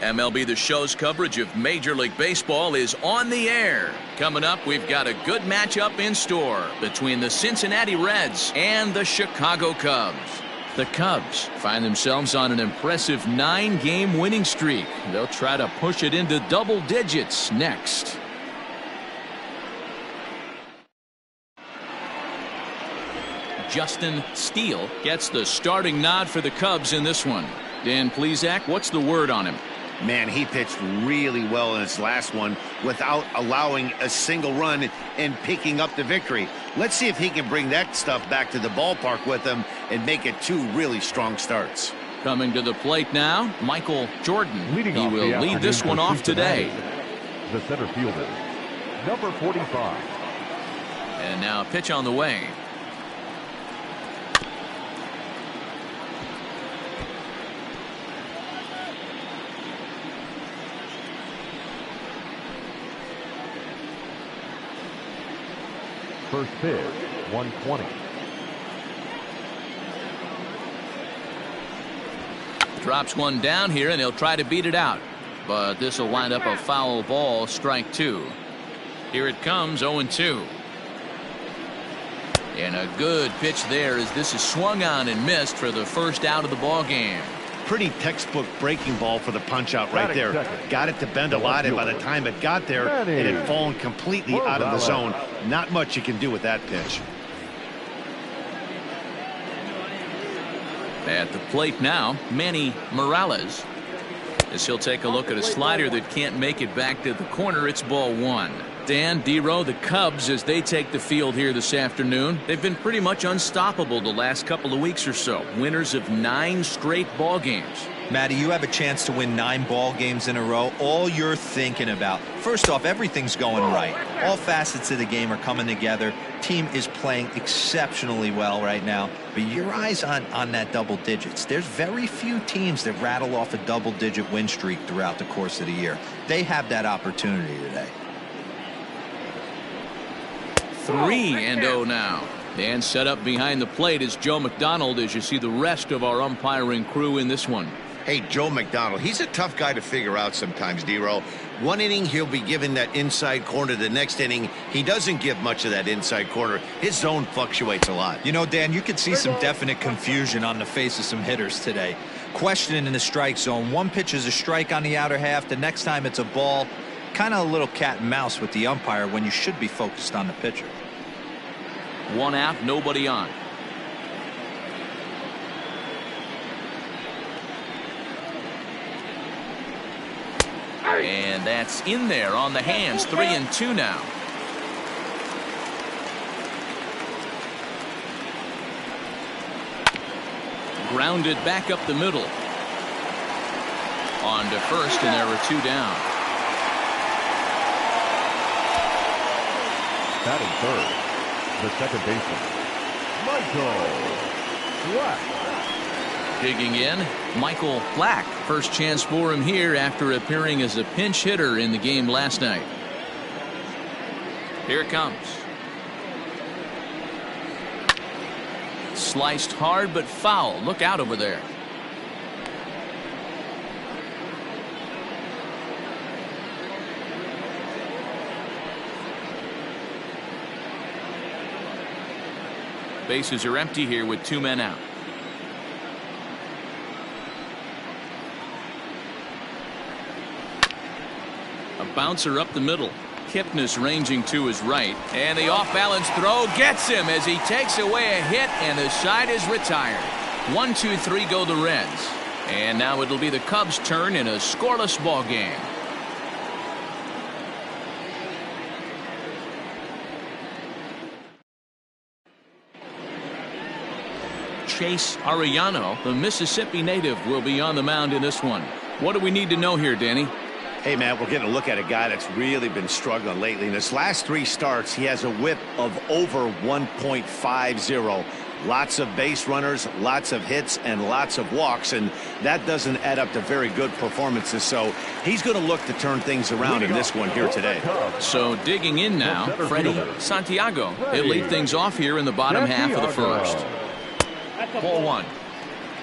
MLB The Show's coverage of Major League Baseball is on the air. Coming up, we've got a good matchup in store between the Cincinnati Reds and the Chicago Cubs. The Cubs find themselves on an impressive 9-game winning streak. They'll try to push it into double digits next. Justin Steele gets the starting nod for the Cubs in this one. Dan Plesac, what's the word on him? Man, he pitched really well in his last one without allowing a single run and picking up the victory. Let's see if he can bring that stuff back to the ballpark with him and make it 2 really strong starts. Coming to the plate now, Michael Jordan. He will lead this one off today. The center fielder, number 45. And now a pitch on the way. First pitch, 120. Drops one down here, and he'll try to beat it out. But this will wind up a foul ball, strike 2. Here it comes, 0-2. And a good pitch there as this is swung on and missed for the first out of the ball game. Pretty textbook breaking ball for the punch out right there. Got it to bend a lot, and by the time it got there, it had fallen completely out of the zone. Not much you can do with that pitch. At the plate now, Manny Morales. As he'll take a look at a slider that can't make it back to the corner. It's ball 1. Dan, D-Row, the Cubs, as they take the field here this afternoon, they've been pretty much unstoppable the last couple of weeks or so. Winners of 9 straight ball games. Matty, you have a chance to win 9 ball games in a row. All you're thinking about, first off, everything's going right. All facets of the game are coming together. Team is playing exceptionally well right now. But your eyes on that double digits. There's very few teams that rattle off a double-digit win streak throughout the course of the year. They have that opportunity today. 3-0 now. Dan set up behind the plate is Joe McDonald as you see the rest of our umpiring crew in this one. Hey, Joe McDonald, he's a tough guy to figure out sometimes, D-Row. One inning, he'll be given that inside corner. The next inning, he doesn't give much of that inside corner. His zone fluctuates a lot. You know, Dan, you could see some definite confusion on the face of some hitters today. Questioning in the strike zone. One pitch is a strike on the outer half. The next time it's a ball. Kind of a little cat and mouse with the umpire when you should be focused on the pitcher. 1 out, nobody on. And that's in there on the hands. 3-2 now. Grounded back up the middle. On to first, and there were 2 down. Batting third, the second baseman, Michael Black. Digging in, Michael Black. First chance for him here after appearing as a pinch hitter in the game last night. Here it comes. Sliced hard but foul. Look out over there. Bases are empty here with 2 men out. A bouncer up the middle. Kipnis ranging to his right. And the off-balance throw gets him as he takes away a hit, and the side is retired. 1-2-3 go the Reds. And now it'll be the Cubs' turn in a scoreless ball game. Chase Arellano, the Mississippi native, will be on the mound in this one. What do we need to know here, Danny? Hey, Matt, we're getting a look at a guy that's really been struggling lately. In his last 3 starts, he has a whip of over 1.50. Lots of base runners, lots of hits, and lots of walks, and that doesn't add up to very good performances. So he's going to look to turn things around in this one here today. So digging in now, Freddie Santiago. He'll lead things off here in the bottom half of the first. Ball 1.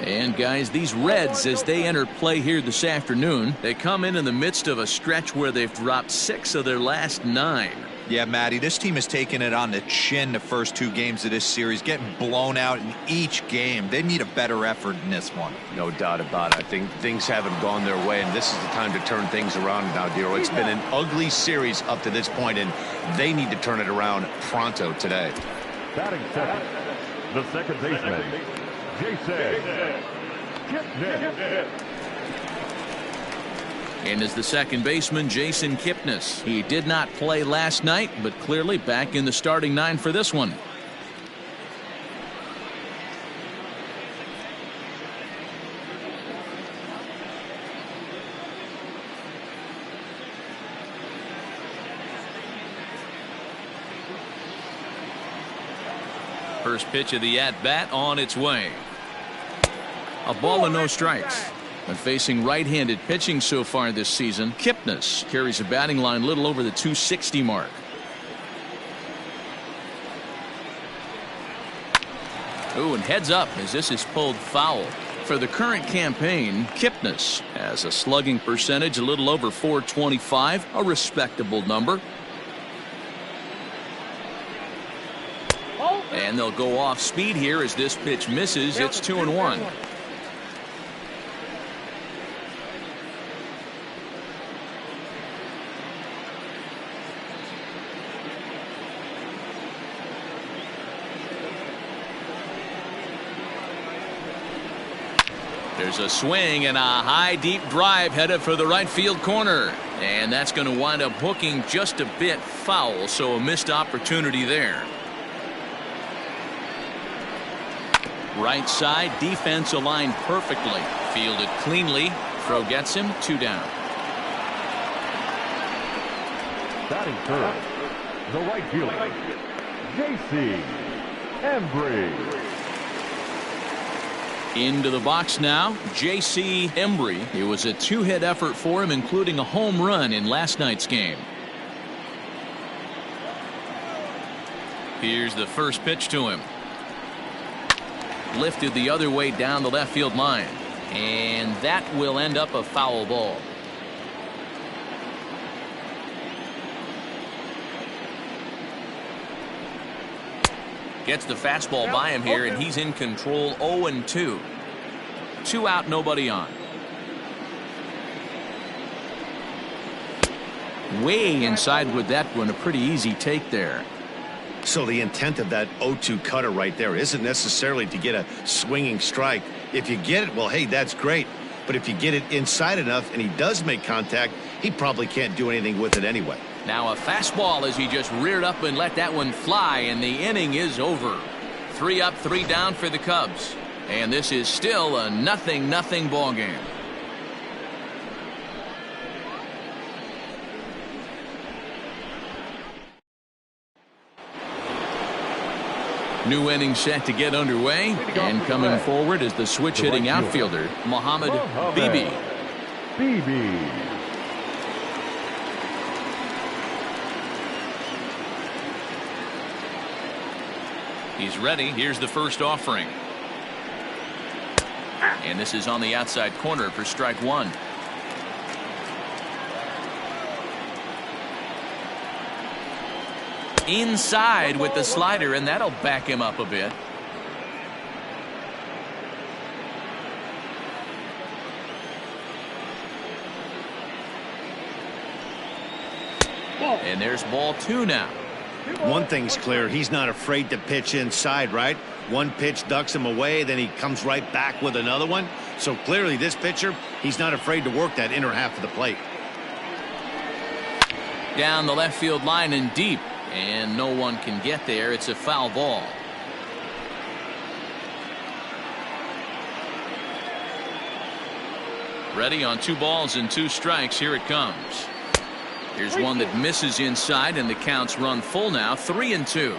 And guys, these Reds, as they enter play here this afternoon, they come in the midst of a stretch where they've dropped 6 of their last 9. Yeah, Matty, this team has taken it on the chin the first 2 games of this series, getting blown out in each game. They need a better effort in this one. No doubt about it. I think things haven't gone their way, and this is the time to turn things around now, Dero. It's been an ugly series up to this point, and they need to turn it around pronto today. Batting second, the second baseman, Jason. And as the second baseman, Jason Kipnis. He did not play last night, but clearly back in the starting 9 for this one. First pitch of the at-bat on its way. A ball and no strikes. And facing right-handed pitching so far this season, Kipnis carries a batting line little over the 260 mark. Ooh, and heads up as this is pulled foul. For the current campaign, Kipnis has a slugging percentage a little over .425, a respectable number. And they'll go off speed here as this pitch misses. It's 2-1. There's a swing and a high deep drive headed for the right field corner, and that's going to wind up hooking just a bit foul, so a missed opportunity there. Right side, defense aligned perfectly, fielded cleanly. Throw gets him, 2 down. Batting third, the right fielder, Embry. Into the box now, J.C. Embry. It was a 2-hit effort for him, including a home run in last night's game. Here's the first pitch to him. Lifted the other way down the left field line, and that will end up a foul ball. Gets the fastball by him here, and he's in control. 0-2. 2 out, nobody on. Way inside with that one, a pretty easy take there. So the intent of that 0-2 cutter right there isn't necessarily to get a swinging strike. If you get it, well, hey, that's great. But if you get it inside enough and he does make contact, he probably can't do anything with it anyway. Now a fastball as he just reared up and let that one fly, and the inning is over. 3 up, 3 down for the Cubs. And this is still a 0-0 ball game. New inning set to get underway, and coming forward is the switch-hitting outfielder, Mohamed Bibi. He's ready. Here's the first offering. And this is on the outside corner for strike 1. Inside with the slider, and that'll back him up a bit. And there's ball 2 now. One thing's clear, he's not afraid to pitch inside, right? One pitch ducks him away, then he comes right back with another one. So clearly this pitcher, he's not afraid to work that inner half of the plate. Down the left field line and deep, and no one can get there. It's a foul ball. Ready on 2 balls and 2 strikes. Here it comes. Here's one that misses inside, and the counts run full now. 3-2.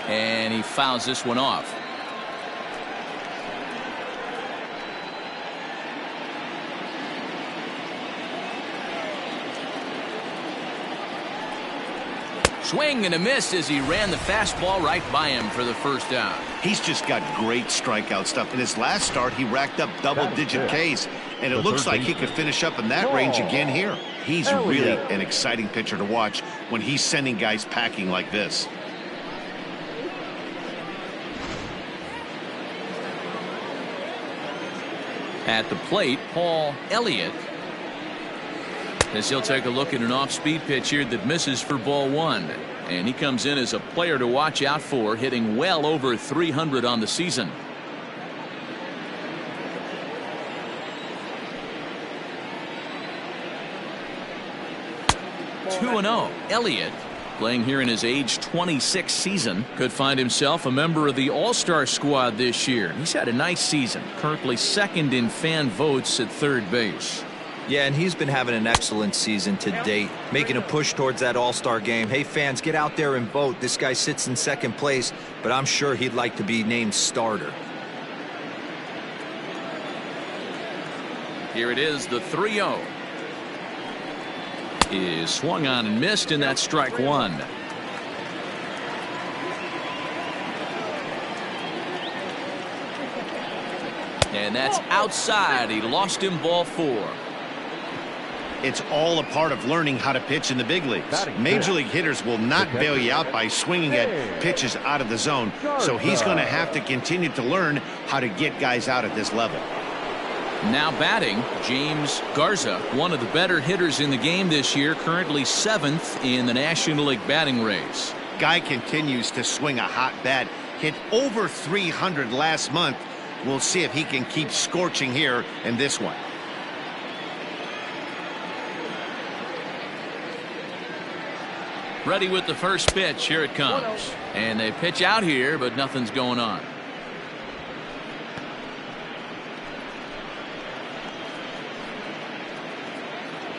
And he fouls this one off. Swing and a miss as he ran the fastball right by him for the first out. He's just got great strikeout stuff. In his last start, he racked up double-digit Ks, and it looks like he could finish up in that range again here. He's really an exciting pitcher to watch when he's sending guys packing like this. At the plate, Paul Elliott, as he'll take a look at an off-speed pitch here that misses for ball one. And he comes in as a player to watch out for, hitting well over 300 on the season. Two and 0. Elliott, playing here in his age 26 season, could find himself a member of the All-Star squad this year. He's had a nice season, currently second in fan votes at third base. Yeah, and he's been having an excellent season to date, making a push towards that All-Star game. Hey, fans, get out there and vote. This guy sits in second place, but I'm sure he'd like to be named starter. Here it is, the 3-0. Is swung on and missed, and that's strike one. And that's outside. He lost him, ball four. It's all a part of learning how to pitch in the big leagues. Major league hitters will not bail you out by swinging at pitches out of the zone, so he's going to have to continue to learn how to get guys out at this level. Now batting, James Garza, one of the better hitters in the game this year, currently 7th in the National League batting race. Guy continues to swing a hot bat, hit over 300 last month. We'll see if he can keep scorching here in this one. Ready with the first pitch. Here it comes. And they pitch out here, but nothing's going on.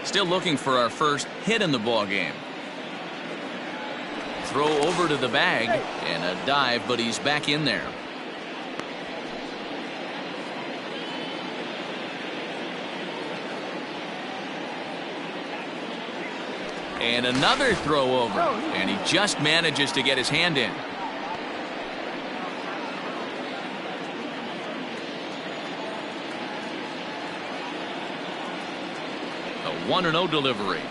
Still looking for our first hit in the ball game. Throw over to the bag and a dive, but he's back in there. And another throw over, and he just manages to get his hand in. A 1-0 delivery.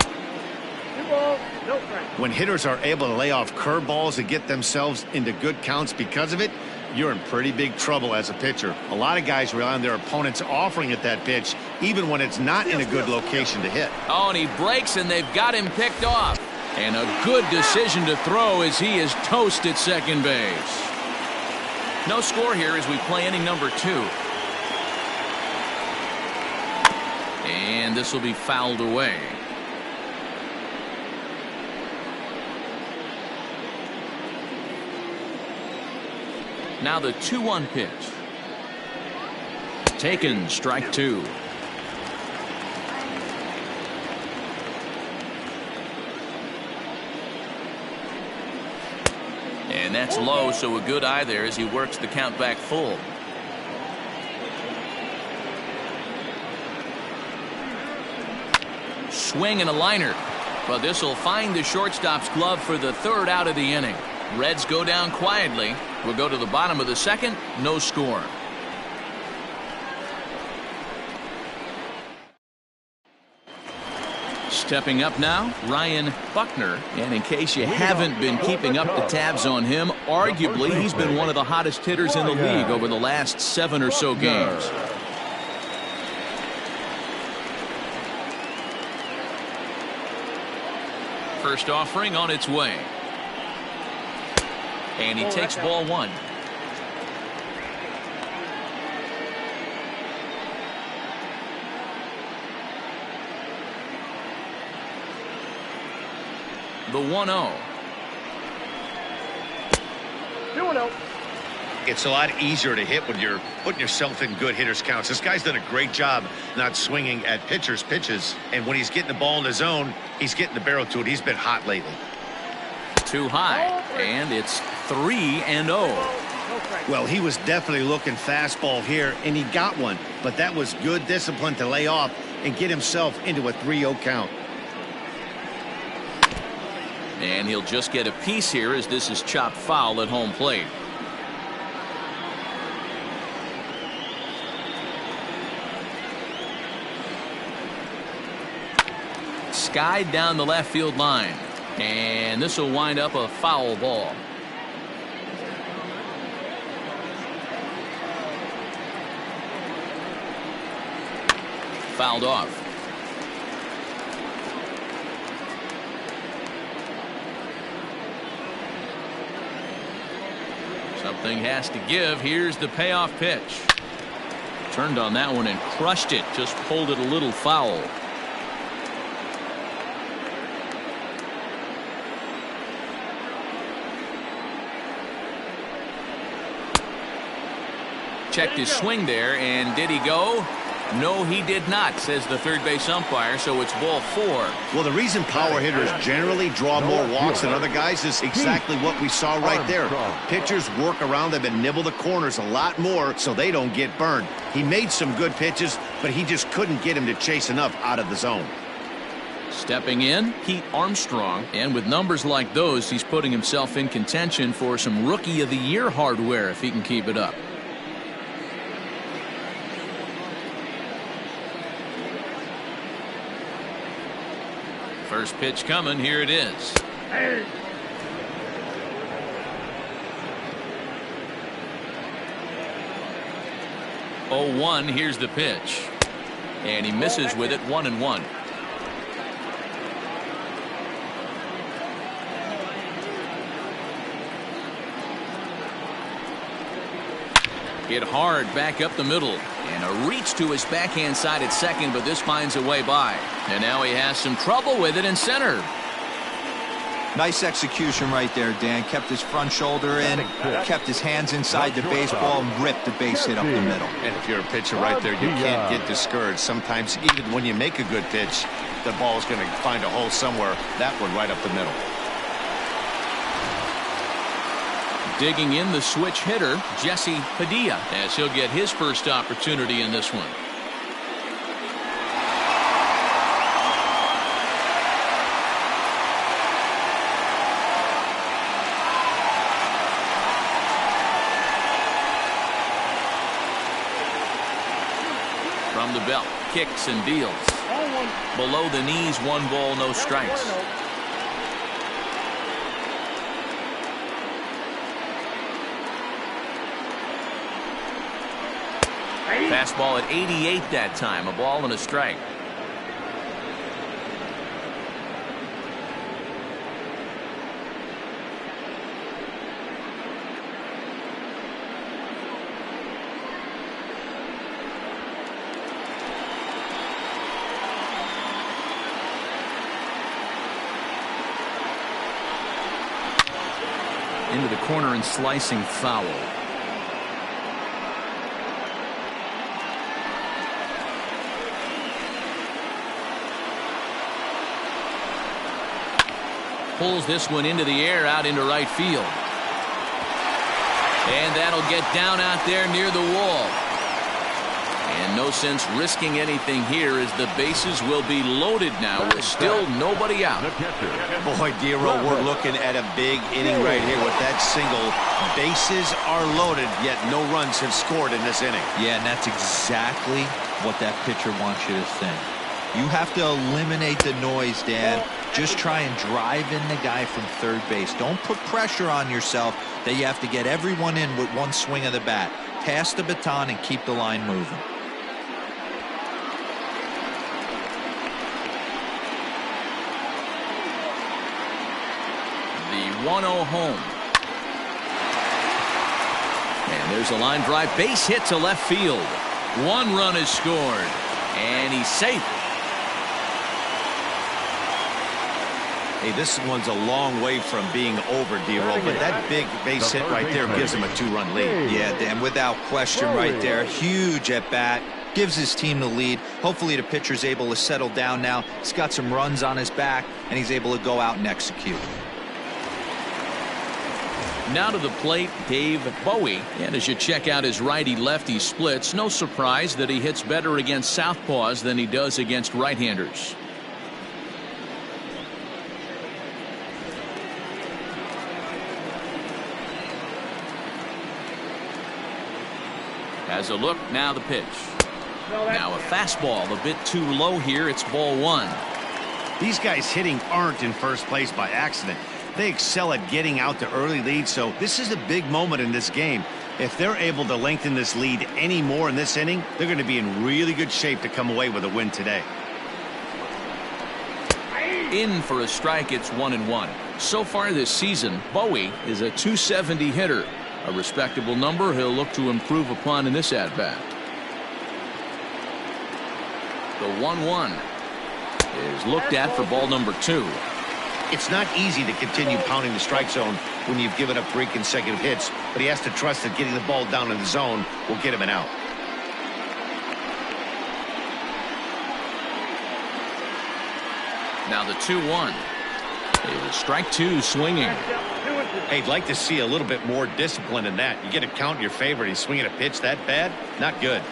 When hitters are able to lay off curveballs and get themselves into good counts because of it, you're in pretty big trouble as a pitcher. A lot of guys rely on their opponents offering at that pitch, even when it's not in a good location to hit. Oh, and he breaks, and they've got him picked off. And a good decision to throw as he is toast at second base. No score here as we play inning number 2. And this will be fouled away. Now the 2-1 pitch. Taken, strike 2. And that's low, so a good eye there as he works the count back full. Swing and a liner. But this will find the shortstop's glove for the third out of the inning. Reds go down quietly. We'll go to the bottom of the second. No score. Stepping up now, Ryan Buckner. And in case you haven't been keeping up the tabs on him, arguably he's been one of the hottest hitters in the league over the last 7 or so games. First offering on its way. And he takes ball 1. The 1-0. 2-0. It's a lot easier to hit when you're putting yourself in good hitters counts. This guy's done a great job not swinging at pitchers' pitches, and when he's getting the ball in the zone, he's getting the barrel to it. He's been hot lately. Too high, and it's 3-0. Well, he was definitely looking fastball here, and he got one, but that was good discipline to lay off and get himself into a 3-0 count. And he'll just get a piece here as this is chopped foul at home plate. Skied down the left field line. And this will wind up a foul ball. Fouled off. Something has to give. Here's the payoff pitch. Turned on that one and crushed it. Just pulled it a little foul. Checked his swing there, and did he go? No, he did not, says the third base umpire, so it's ball 4. Well, the reason power hitters generally draw more walks than other guys is exactly what we saw right there. Pitchers work around them and nibble the corners a lot more so they don't get burned. He made some good pitches, but he just couldn't get him to chase enough out of the zone. Stepping in, Pete Armstrong, and with numbers like those, he's putting himself in contention for some Rookie of the Year hardware if he can keep it up. First pitch coming. Here it is. Hey. 0-1. Here's the pitch. And he misses with it. 1-1. Hit hard back up the middle. And a reach to his backhand side at second, but this finds a way by. And now he has some trouble with it in center. Nice execution right there, Dan. Kept his front shoulder in, kept his hands inside the baseball, and ripped the base hit up the middle. And if you're a pitcher right there, you can't get discouraged. Sometimes even when you make a good pitch, the ball is going to find a hole somewhere. That one right up the middle. Digging in the switch hitter, Jesse Padilla, as he'll get his first opportunity in this one. From the belt, kicks and deals. Below the knees, 1 ball, no strikes. Fastball at 88 that time. A ball and a strike. Into the corner and slicing foul. Pulls this one into the air out into right field. And that'll get down out there near the wall. And no sense risking anything here as the bases will be loaded now with still nobody out. Boy, Dero, we're looking at a big inning right here with that single. Bases are loaded, yet no runs have scored in this inning. Yeah, and that's exactly what that pitcher wants you to think. You have to eliminate the noise, Dan. Just try and drive in the guy from third base. Don't put pressure on yourself that you have to get everyone in with one swing of the bat. Pass the baton and keep the line moving. The 1-0 home. And there's a line drive. Base hit to left field. 1 run is scored. And he's safe. Hey, this one's a long way from being over, Dero, but that big base hit right there gives him a 2-run lead. Yeah, Dan, without question right there. Huge at bat. Gives his team the lead. Hopefully the pitcher's able to settle down now. He's got some runs on his back, and he's able to go out and execute. Now to the plate, Dave Bowie. And as you check out his righty-lefty splits, no surprise that he hits better against southpaws than he does against right-handers. Has a look, now the pitch. Now a fastball a bit too low here. It's ball one. These guys hitting aren't in first place by accident. They excel at getting out to early leads, so this is a big moment in this game. If they're able to lengthen this lead any more in this inning, they're going to be in really good shape to come away with a win today. In for a strike, it's 1-1. So far this season, Bowie is a .270 hitter. A respectable number he'll look to improve upon in this at-bat. The 1-1 is looked at for ball number 2. It's not easy to continue pounding the strike zone when you've given up 3 consecutive hits, but he has to trust that getting the ball down in the zone will get him an out. Now the 2-1 is strike 2 swinging. Hey, I'd like to see a little bit more discipline in that. You get a count in your favor and he's swinging a pitch that bad? Not good.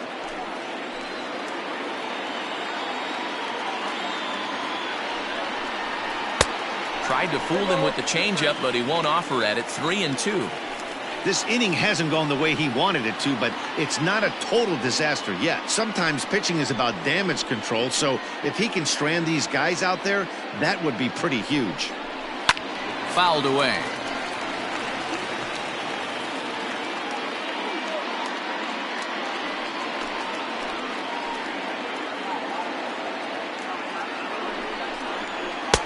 Tried to fool him with the changeup, but he won't offer at it. 3-2. This inning hasn't gone the way he wanted it to, but it's not a total disaster yet. Sometimes pitching is about damage control, so if he can strand these guys out there, that would be pretty huge. Fouled away.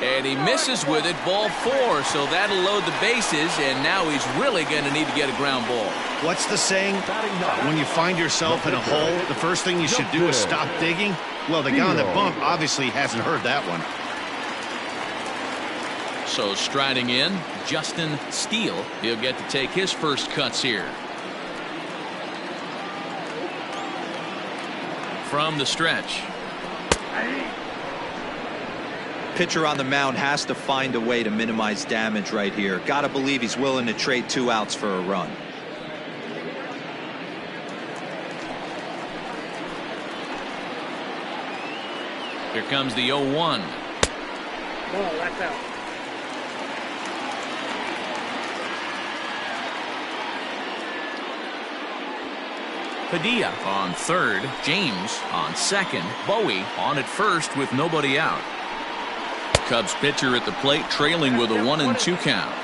And he misses with it, ball 4, so that'll load the bases, and now he's really going to need to get a ground ball. What's the saying? When you find yourself in a hole, the first thing you should do is stop digging? Well, the guy on the bump obviously hasn't heard that one. So striding in, Justin Steele. He'll get to take his first cuts here. From the stretch. Pitcher on the mound has to find a way to minimize damage right here. Got to believe he's willing to trade 2 outs for a run. Here comes the 0-1. Oh, that's out. Padilla on third, James on second, Bowie on at first with nobody out. Cubs pitcher at the plate trailing with a 1-2 count.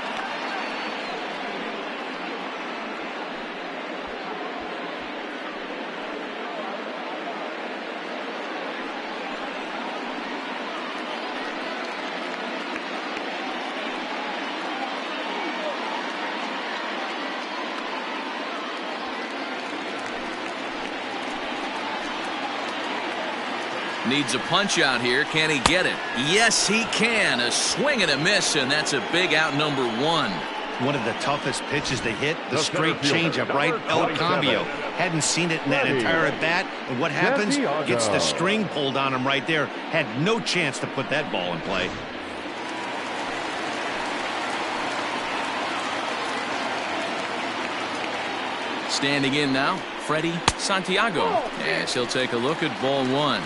Needs a punch out here. Can he get it? Yes, he can. A swing and a miss, and that's a big out, number 1. One of the toughest pitches to hit, the straight changeup, right? El Cambio. Hadn't seen it in that entire at bat, and what happens? Gets the string pulled on him right there. Had no chance to put that ball in play. Standing in now, Freddie Santiago, as he'll take a look at ball 1.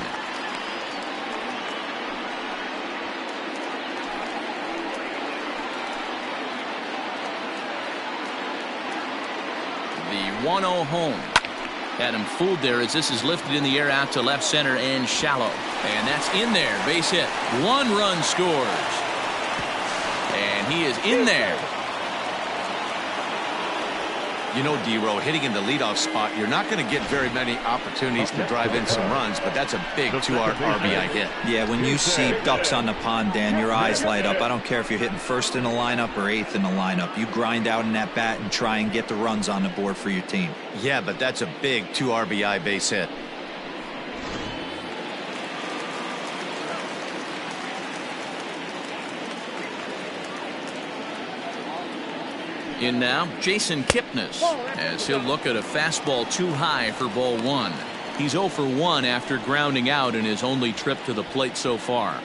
The 1-0 home. Had him fooled there as this is lifted in the air out to left center and shallow. And that's in there. Base hit. 1 run scores. And he is in there. You know, D-Row, hitting in the leadoff spot, you're not going to get very many opportunities to drive in some runs, but that's a big 2-RBI hit. Yeah, when you see ducks on the pond, Dan, your eyes light up. I don't care if you're hitting first in the lineup or 8th in the lineup. You grind out in that bat and try and get the runs on the board for your team. Yeah, but that's a big 2-RBI base hit. In now, Jason Kipnis, as he'll look at a fastball too high for ball 1. He's 0 for 1 after grounding out in his only trip to the plate so far.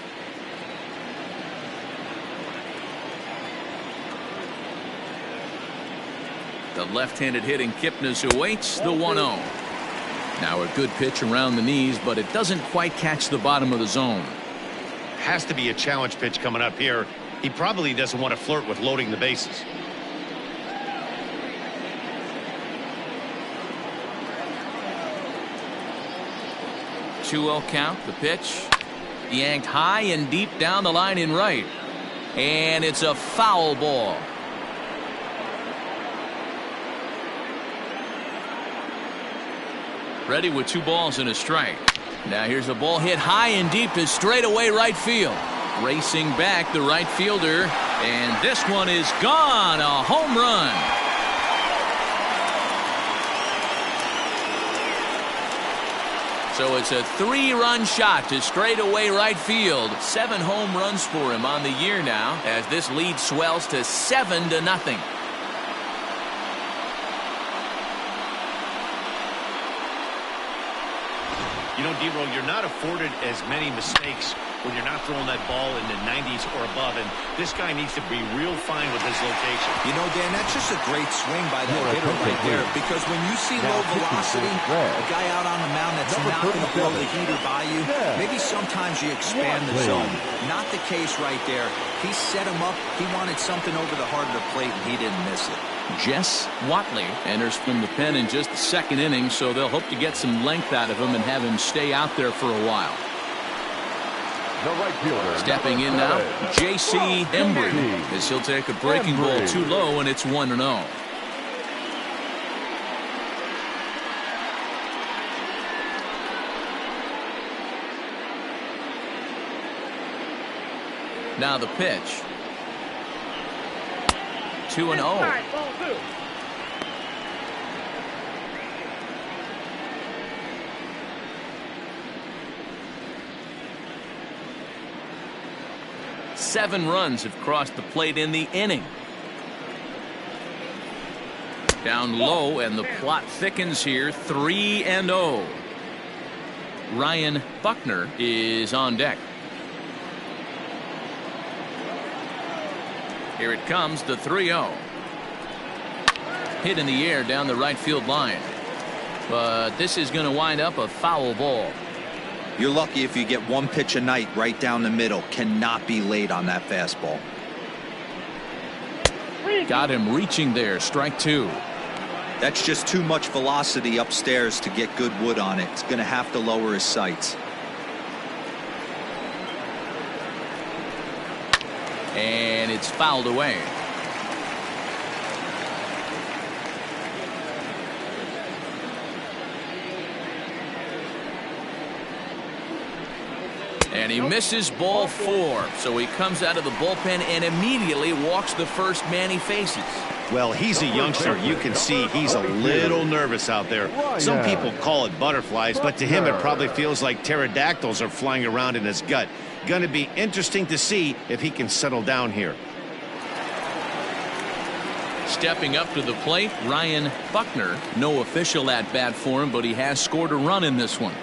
The left-handed hitting Kipnis awaits the 1-0. Now a good pitch around the knees, but it doesn't quite catch the bottom of the zone. Has to be a challenge pitch coming up here. He probably doesn't want to flirt with loading the bases. 2-0 count. The pitch yanked high and deep down the line in right. And it's a foul ball. Ready with 2 balls and a strike. Now here's a ball hit high and deep to straightaway right field. Racing back the right fielder. And this one is gone. A home run. So it's a 3-run shot to straightaway right field. 7 home runs for him on the year now as this lead swells to 7-0. You know, D-Roll, you're not afforded as many mistakes when you're not throwing that ball in the 90s or above, and this guy needs to be real fine with his location. You know, Dan, that's just a great swing by that hitter right there, because when you see low velocity, a guy out on the mound that's not going to blow the heater by you, maybe sometimes you expand the zone. Not the case right there. He set him up. He wanted something over the heart of the plate, and he didn't miss it. Jess Watley enters from the pen in just the 2nd inning, so they'll hope to get some length out of him and have him stay out there for a while. The right fielder. Stepping in now, J.C. Embry, as he'll take a breaking ball too low, and it's 1-0. Now the pitch. 2-0. 7 runs have crossed the plate in the inning. Down low, and the plot thickens here. 3-0. Ryan Buckner is on deck. Here it comes, the 3-0. Hit in the air down the right field line. But this is going to wind up a foul ball. You're lucky if you get 1 pitch a night right down the middle. Cannot be late on that fastball. Got him reaching there. Strike 2. That's just too much velocity upstairs to get good wood on it. It's going to have to lower his sights. And it's fouled away. And he misses ball 4. So he comes out of the bullpen and immediately walks the first man he faces. Well, he's a youngster. You can see he's a little nervous out there. Some people call it butterflies, but to him it probably feels like pterodactyls are flying around in his gut. Going to be interesting to see if he can settle down here. Stepping up to the plate, Ryan Buckner. No official at bat for him, but he has scored a run in this one.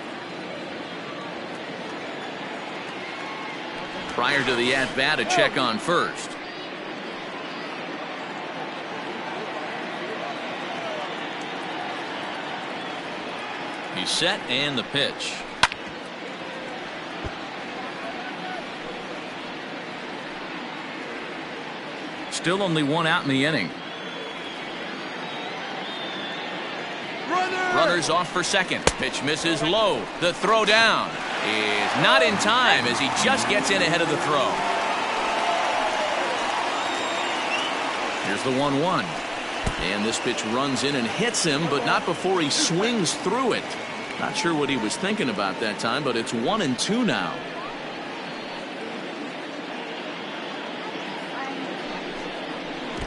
Prior to the at bat, a check on first. He's set, and the pitch. Still only 1 out in the inning. Runners off for second. Pitch misses low. The throw down is not in time as he just gets in ahead of the throw. Here's the 1-1. And this pitch runs in and hits him, but not before he swings through it. Not sure what he was thinking about that time, but it's 1-2 now.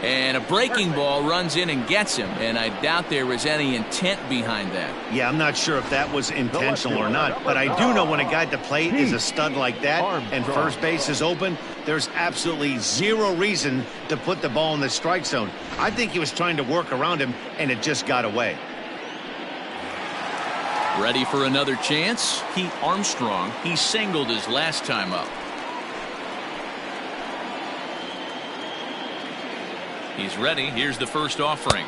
And a breaking ball runs in and gets him, and I doubt there was any intent behind that. Yeah, I'm not sure if that was intentional or not, but I do know when a guy at the plate is a stud like that and first base is open, there's absolutely zero reason to put the ball in the strike zone. I think he was trying to work around him, and it just got away. Ready for another chance? Pete Armstrong. He singled his last time up. He's ready. Here's the first offering.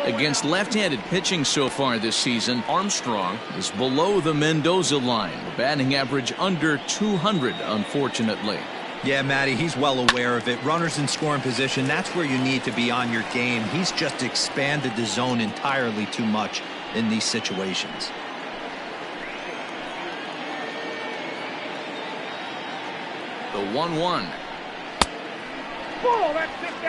Against left-handed pitching so far this season, Armstrong is below the Mendoza line. The batting average under 200, unfortunately. Yeah, Matty, he's well aware of it. Runners in scoring position, that's where you need to be on your game. He's just expanded the zone entirely too much in these situations. 1-1.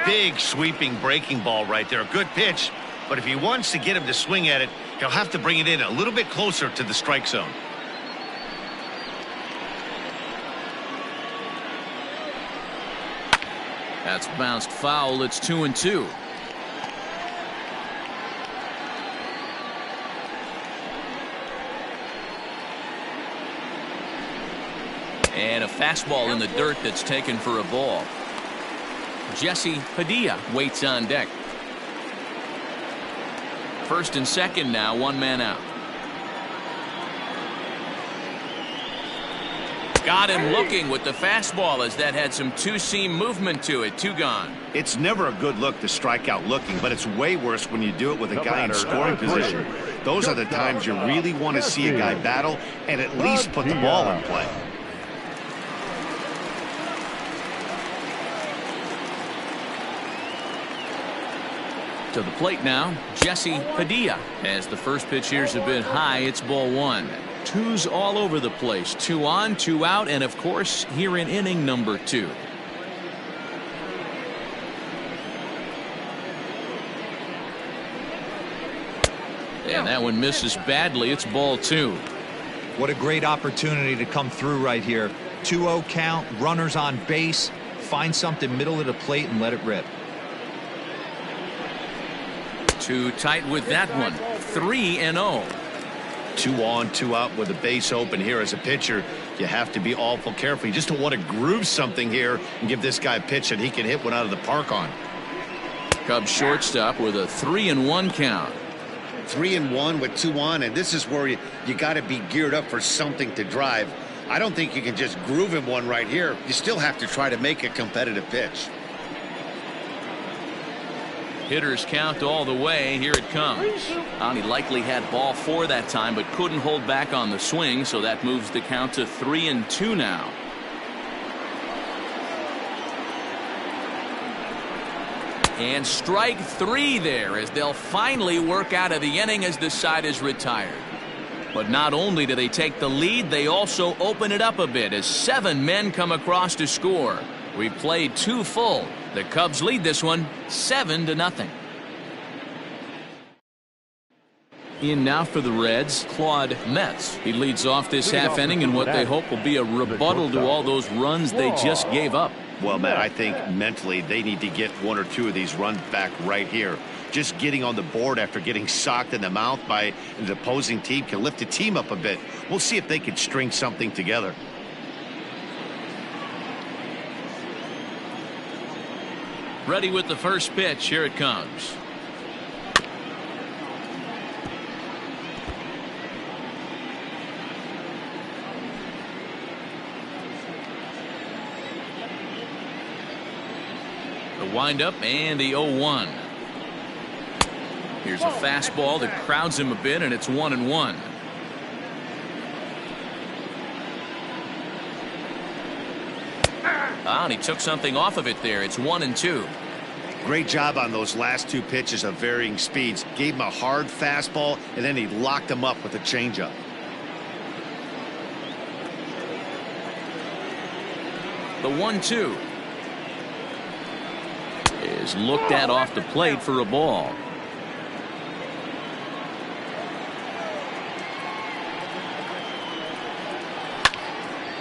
Big sweeping breaking ball right there. A good pitch. But if he wants to get him to swing at it, he'll have to bring it in a little bit closer to the strike zone. That's bounced foul. It's 2-2. And a fastball in the dirt that's taken for a ball. Jesse Padilla waits on deck. First and second now, one man out. Got him looking with the fastball as that had some two-seam movement to it. 2 gone. It's never a good look to strike out looking, but it's way worse when you do it with a guy in scoring position. Those are the times you really want to see a guy battle and at least put the ball in play. To the plate now, Jesse Padilla. As the first pitch here's a bit high, it's ball 1. Twos all over the place. 2 on, 2 out, and of course here in inning number 2. And that one misses badly. It's ball 2. What a great opportunity to come through right here. 2-0 count, runners on base. Find something middle of the plate and let it rip. Too tight with that one. 3-0. 2 on, 2 out with the base open here. As a pitcher, you have to be awful careful. You just don't want to groove something here and give this guy a pitch that he can hit one out of the park on. Cubs shortstop with a 3-1 count. 3-1 with 2 on, and this is where you got to be geared up for something to drive. I don't think you can just groove him one right here. You still have to try to make a competitive pitch. Hitters count all the way. Here it comes. He likely had ball 4 that time, but couldn't hold back on the swing, so that moves the count to 3-2 now. And strike 3 there as they'll finally work out of the inning as the side is retired. But not only do they take the lead, they also open it up a bit as 7 men come across to score. We've played 2 full. The Cubs lead this one 7-0. In now for the Reds, Claude Metz. He leads off this half inning in what they hope will be a rebuttal to all those runs they just gave up. Well, Matt, I think mentally they need to get 1 or 2 of these runs back right here. Just getting on the board after getting socked in the mouth by the opposing team can lift the team up a bit. We'll see if they can string something together. Ready with the first pitch. Here it comes. The windup and the 0-1. Here's a fastball that crowds him a bit, and it's 1-1. And he took something off of it there. It's 1-2. Great job on those last 2 pitches of varying speeds. Gave him a hard fastball, and then he locked him up with a changeup. The 1-2 is looked at off the plate for a ball.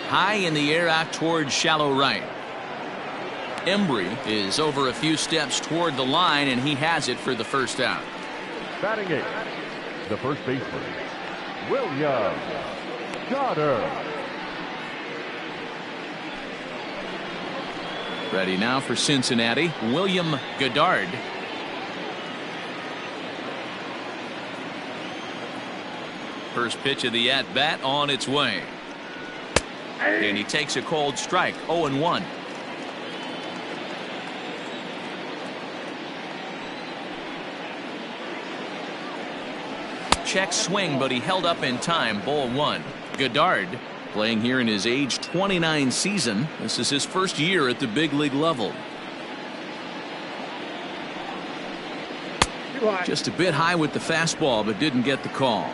High in the air out towards shallow right. Embry is over a few steps toward the line, and he has it for the first out. Batting 8, the first baseman, William Goddard. Ready now for Cincinnati, William Goddard. First pitch of the at-bat on its way. And he takes a cold strike. 0-1. Check swing, but he held up in time. Ball 1. Goddard playing here in his age 29 season. This is his first year at the big league level. Just a bit high with the fastball, but didn't get the call.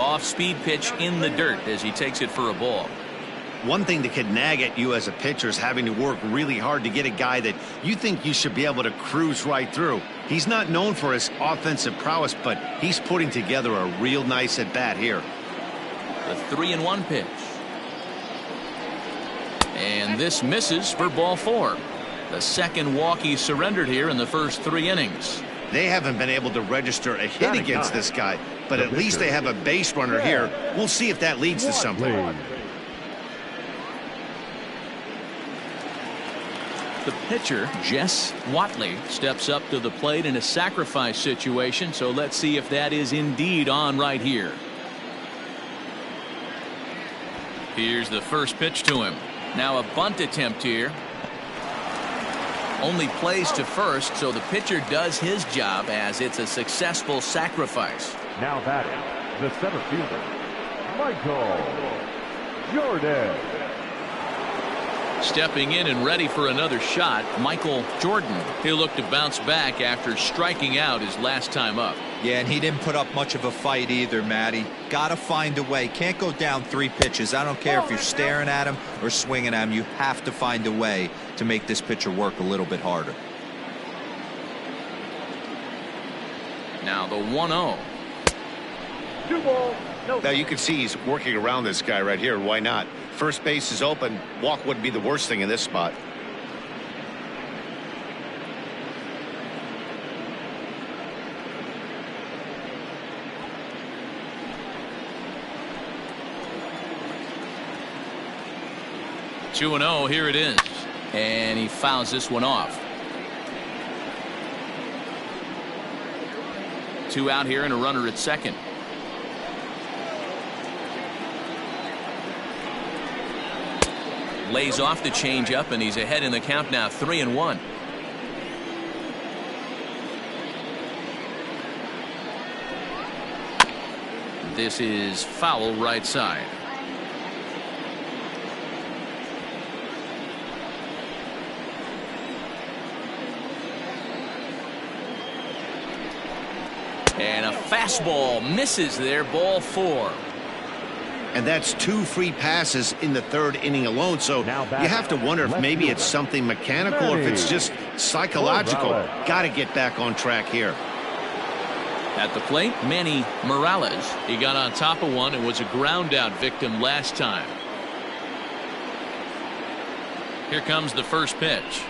off-speed pitch in the dirt as he takes it for a ball. One thing that could nag at you as a pitcher is having to work really hard to get a guy that you think you should be able to cruise right through. He's not known for his offensive prowess, but he's putting together a real nice at-bat here. The 3-1 pitch. And this misses for ball 4. The second walk he surrendered here in the first 3 innings. They haven't been able to register a hit against this guy, but at least they have a base runner here. We'll see if that leads to something. The pitcher, Jess Watley, steps up to the plate in a sacrifice situation, so let's see if that is indeed on right here. Here's the first pitch to him. Now a bunt attempt here. Only plays to first, so the pitcher does his job as it's a successful sacrifice. Now batting, the center fielder, Michael Jordan. Stepping in and ready for another shot, Michael Jordan. He'll look to bounce back after striking out his last time up. Yeah, and he didn't put up much of a fight either, Matty. Got to find a way. Can't go down 3 pitches. I don't care if you're staring at him or swinging at him. You have to find a way to make this pitcher work a little bit harder. Now the 1-0. Now you can see he's working around this guy right here. Why not? First base is open. Walk wouldn't be the worst thing in this spot. Two and 0, here it is. And he fouls this one off. 2 out here and a runner at second. Lays off the changeup, and he's ahead in the count now, 3-1. This is foul right side. And a fastball misses there, ball 4. And that's 2 free passes in the 3rd inning alone. So you have to wonder if maybe it's something mechanical or if it's just psychological. Got to get back on track here. At the plate, Manny Morales. He got on top of one and was a ground out victim last time. Here comes the first pitch.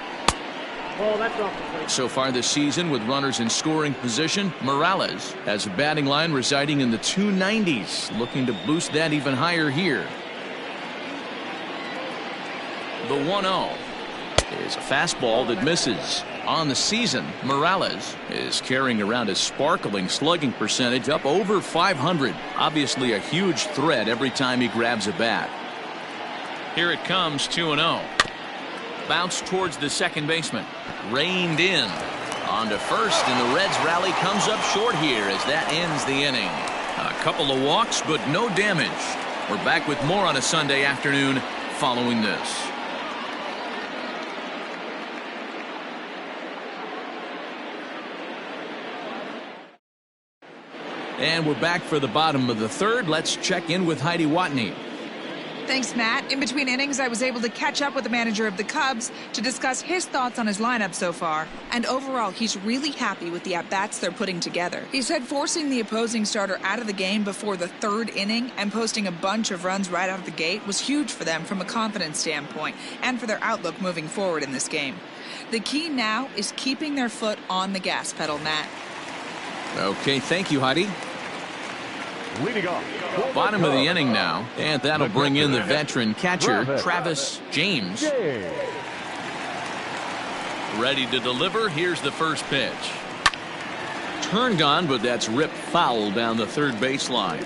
Oh, that's off the plate. So far this season, with runners in scoring position, Morales has a batting line residing in the 290s, looking to boost that even higher here. The 1-0 is a fastball that misses. On the season, Morales is carrying around a sparkling slugging percentage up over 500. Obviously a huge threat every time he grabs a bat. Here it comes, 2-0. Bounce towards the second baseman. Reined in. On to first, and the Reds rally comes up short here as that ends the inning. A couple of walks, but no damage. We're back with more on a Sunday afternoon following this. And we're back for the bottom of the 3rd. Let's check in with Heidi Watney. Thanks, Matt. In between innings, I was able to catch up with the manager of the Cubs to discuss his thoughts on his lineup so far. And overall, he's really happy with the at-bats they're putting together. He said forcing the opposing starter out of the game before the 3rd inning and posting a bunch of runs right out of the gate was huge for them from a confidence standpoint and for their outlook moving forward in this game. The key now is keeping their foot on the gas pedal, Matt. Okay, thank you, Heidi. Leading off. Bottom of the inning now, and that'll bring in the veteran catcher, Travis James. Ready to deliver. Here's the first pitch. Turned on, but that's ripped foul down the 3rd baseline.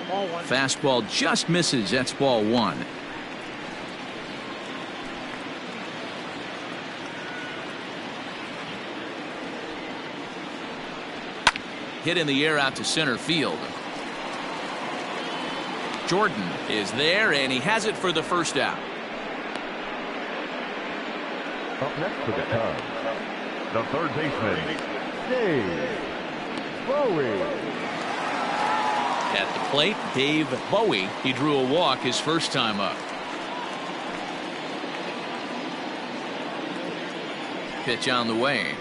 Ball 1. Fastball just misses. That's ball 1. Hit in the air out to center field. Jordan is there, and he has it for the first out. Up next for the Cubs, the third baseman, Dave Bowie. At the plate, Dave Bowie. He drew a walk his first time up. Pitch on the way.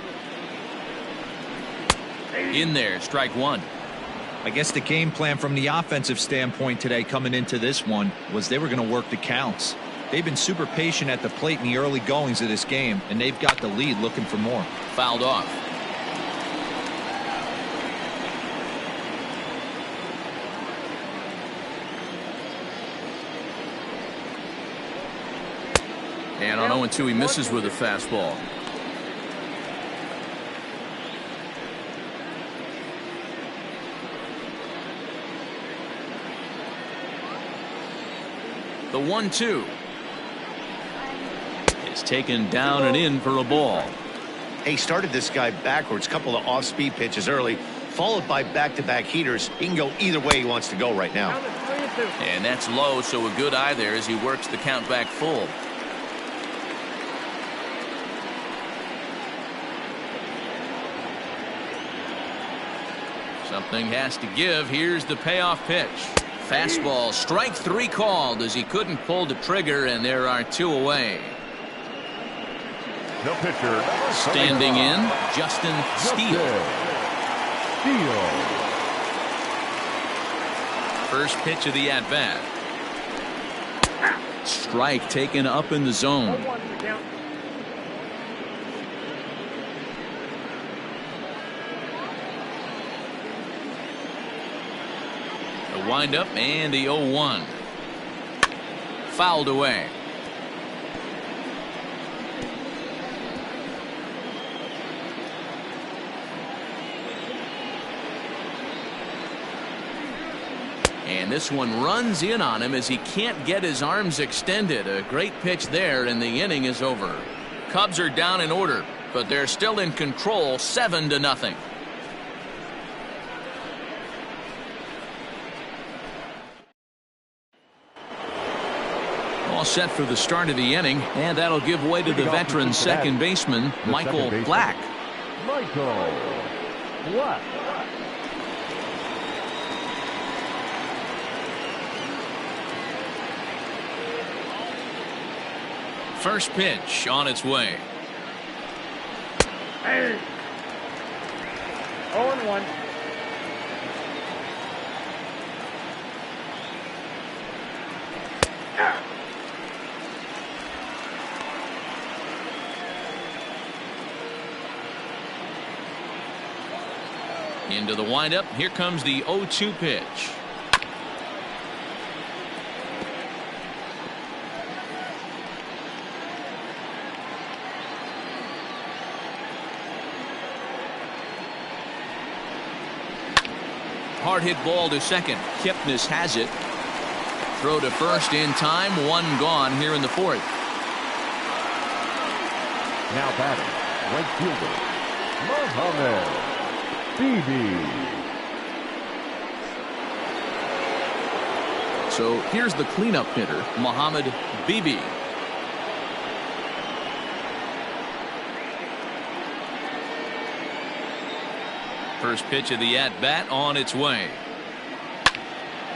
In there, strike one. I guess the game plan from the offensive standpoint today coming into this one was they were going to work the counts. They've been super patient at the plate in the early goings of this game, and they've got the lead looking for more. Fouled off. And on 0-2, he misses with a fastball. The 1-2 is taken down and in for a ball. He started this guy backwards, couple of off-speed pitches early, followed by back-to-back heaters. He can go either way he wants to go right now. And that's low, so a good eye there as he works the count back full. Something has to give. Here's the payoff pitch. Fastball, strike three called as he couldn't pull the trigger, and there are two away. The pitcher, Standing in, Justin Steele. First pitch of the at-bat. Strike taken up in the zone. The windup and the 0-1. Fouled away. And this one runs in on him as he can't get his arms extended. A great pitch there, and the inning is over. Cubs are down in order, but they're still in control, 7-0. All set for the start of the inning, and that'll give way to the veteran second baseman, Michael Black. Michael Black. First pitch on its way. Hey. 0-1. Into the windup. Here comes the 0-2 pitch. Hard hit ball to second. Kipnis has it. Throw to first in time. One gone here in the fourth. Now batting, right fielder, Mohamed Bibi. So here's the cleanup hitter, Mohamed Bibi. First pitch of the at-bat on its way.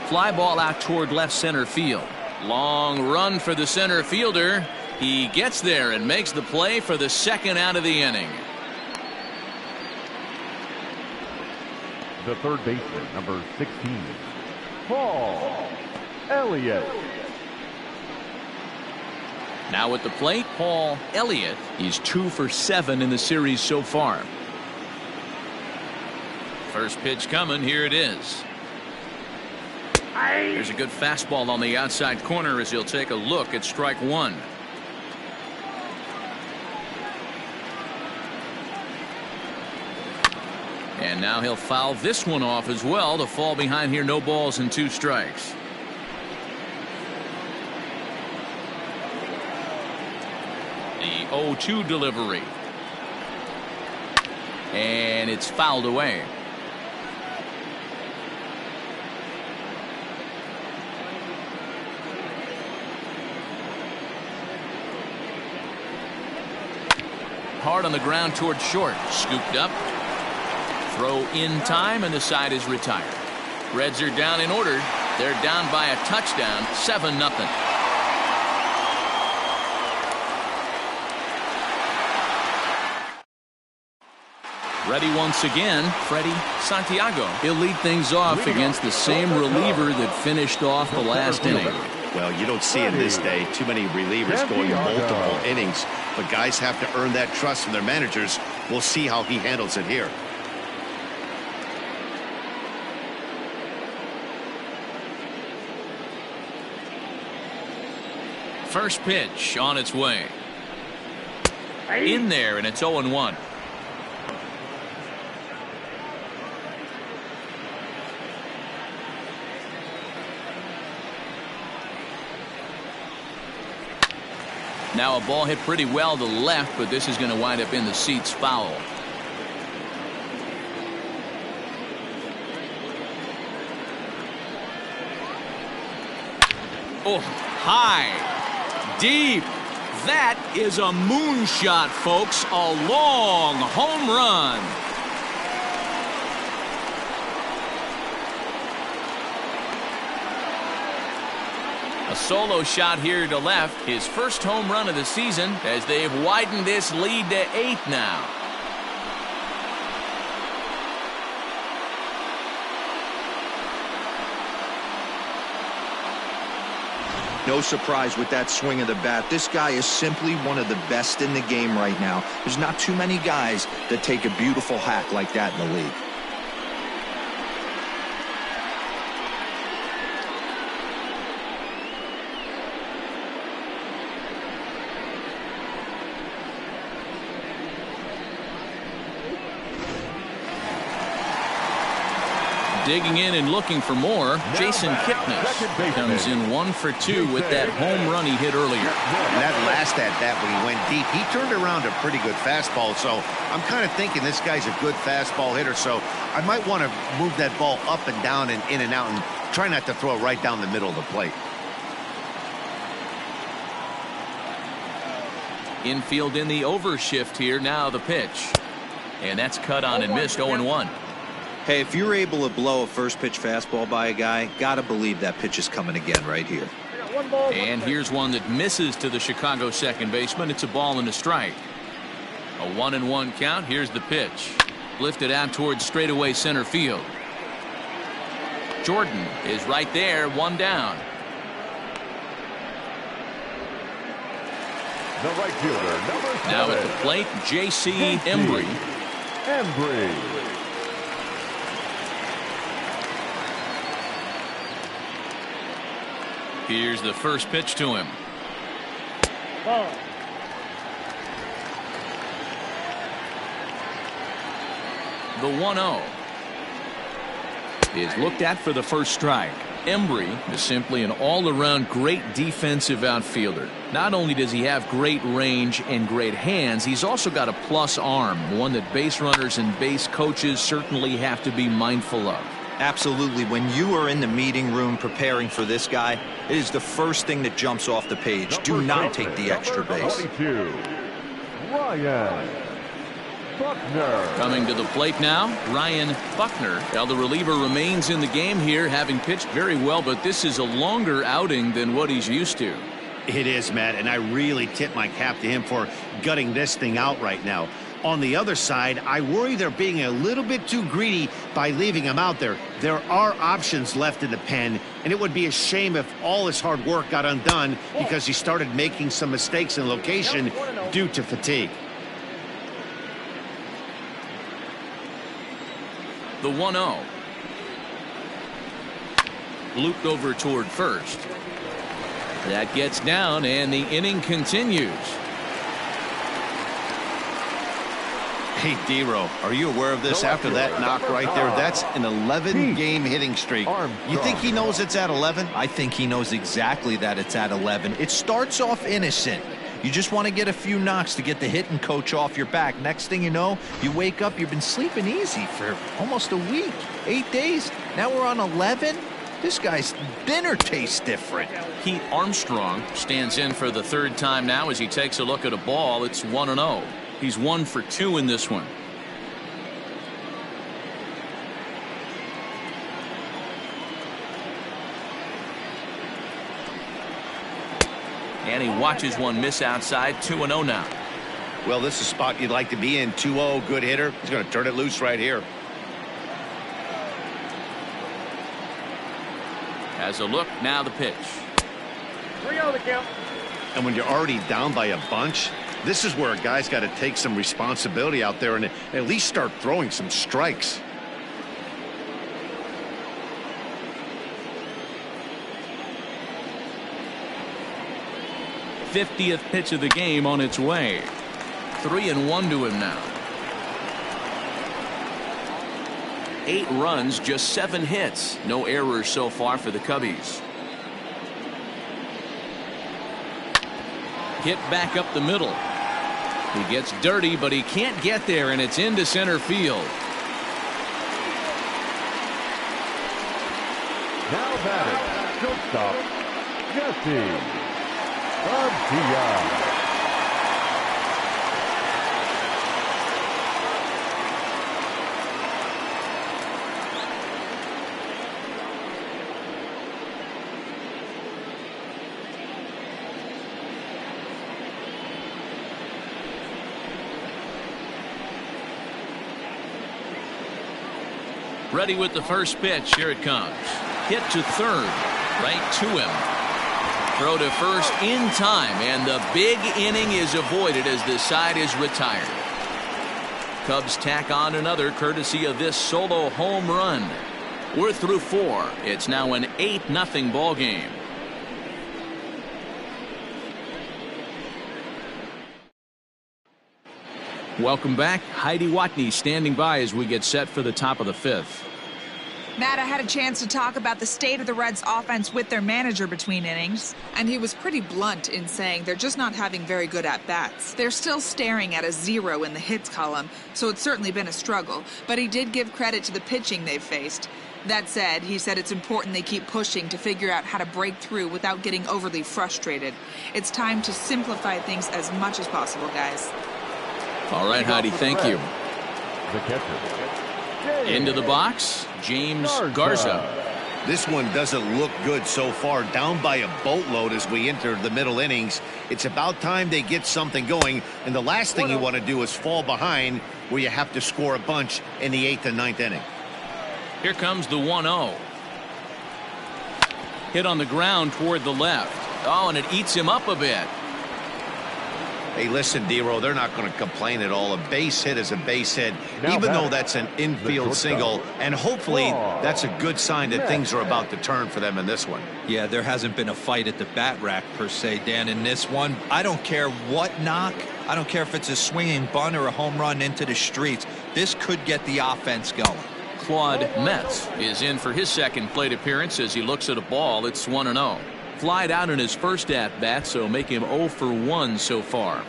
Fly ball out toward left center field. Long run for the center fielder. He gets there and makes the play for the second out of the inning. The third baseman, number 16, Paul Elliott. Now at the plate, Paul Elliott. He's 2 for 7 in the series so far. First pitch coming. Here it is. There's a good fastball on the outside corner as he'll take a look at strike one. And now he'll foul this one off as well to fall behind here. No balls and 2 strikes. The 0-2 delivery. And it's fouled away. hard on the ground toward short. Scooped up. Throw in time, and the side is retired. Reds are down in order. They're down by a touchdown, 7-0. Ready once again, Freddie Santiago. He'll lead things off against the same reliever that finished off the last inning. Well, you don't see in this day too many relievers going multiple innings, but guys have to earn that trust from their managers. We'll see how he handles it here. First pitch on its way. In there, and it's 0-1. Now a ball hit pretty well to left, but this is going to wind up in the seats foul. Oh, high, deep. That is a moonshot, folks. A long home run. A solo shot here to left. His first home run of the season as they've widened this lead to 8 now. No surprise with that swing of the bat. This guy is simply one of the best in the game right now. There's not too many guys that take a beautiful hack like that in the league. Digging in and looking for more, Jason Kipnis comes in 1 for 2 with that home run he hit earlier. And that last at-bat when he went deep, he turned around a pretty good fastball. So I'm kind of thinking this guy's a good fastball hitter. So I might want to move that ball up and down and in and out and try not to throw it right down the middle of the plate. Infield in the overshift here. Now the pitch. And that's cut on and missed, 0-1. Hey, if you're able to blow a first pitch fastball by a guy, gotta believe that pitch is coming again right here. And here's one that misses to the Chicago second baseman. It's a ball and a strike. A 1-1 count. Here's the pitch. Lifted out towards straightaway center field. Jordan is right there, 1 down. The right fielder, number 7. Now at the plate, J.C. Embry. Here's the first pitch to him. Ball. The 1-0 is looked at for the first strike. Embry is simply an all-around great defensive outfielder. Not only does he have great range and great hands, he's also got a plus arm, one that base runners and base coaches certainly have to be mindful of. Absolutely. When you are in the meeting room preparing for this guy, it is the first thing that jumps off the page. Do not take the extra base. 22, Ryan Buckner. Coming to the plate now, Ryan Buckner. Now the reliever remains in the game here, having pitched very well, but this is a longer outing than what he's used to. It is, Matt, and I really tip my cap to him for gutting this thing out right now. On the other side, I worry they're being a little bit too greedy by leaving him out there. There are options left in the pen, and it would be a shame if all his hard work got undone because he started making some mistakes in location due to fatigue. The 1-0. Looped over toward first. That gets down, and the inning continues. Hey, D-Row, are you aware of this after that knock right there? That's an 11-game hitting streak. You think he knows it's at 11? I think he knows exactly that it's at 11. It starts off innocent. You just want to get a few knocks to get the hitting coach off your back. Next thing you know, you wake up, you've been sleeping easy for almost a week, 8 days. Now we're on 11. This guy's dinner tastes different. Pete Armstrong stands in for the third time now as he takes a look at a ball. It's 1-0. He's 1 for 2 in this one. And he watches one miss outside. 2-0 now. Well, this is a spot you'd like to be in. 2-0, good hitter. He's going to turn it loose right here. Has a look, now the pitch. 3-0 the count. And when you're already down by a bunch, this is where a guy's got to take some responsibility out there and at least start throwing some strikes. '50th pitch of the game on its way. 3-1 to him now. 8 runs, just 7 hits. No errors so far for the Cubbies. Hit back up the middle. He gets dirty, but he can't get there, and it's into center field. Now batting, shortstop, Jessie-JP. Ready with the first pitch. Here it comes. Hit to third. Right to him. Throw to first in time. And the big inning is avoided as the side is retired. Cubs tack on another courtesy of this solo home run. We're through 4. It's now an 8-0 ball game. Welcome back. Heidi Watney standing by as we get set for the top of the 5th. Matt, I had a chance to talk about the state of the Reds offense with their manager between innings, and he was pretty blunt in saying they're just not having very good at-bats. They're still staring at a 0 in the hits column, so it's certainly been a struggle, but he did give credit to the pitching they've faced. That said, he said it's important they keep pushing to figure out how to break through without getting overly frustrated. It's time to simplify things as much as possible, guys. All right, Heidi, thank you. The catcher. Into the box, James Garza. This one doesn't look good so far. Down by a boatload as we enter the middle innings. It's about time they get something going. And the last thing you want to do is fall behind where you have to score a bunch in the 8th and 9th inning. Here comes the 1-0. Hit on the ground toward the left. Oh, and it eats him up a bit. Hey, listen, Dero, they're not going to complain at all. A base hit is a base hit, even though that's an infield single. And hopefully that's a good sign that things are about to turn for them in this one. Yeah, there hasn't been a fight at the bat rack, per se, Dan, in this one. I don't care what knock. I don't care if it's a swinging bunt or a home run into the streets. This could get the offense going. Claude Metz is in for his second plate appearance as he looks at a ball. It's 1-0. Flied out in his first at-bat, so make him 0 for 1 so far.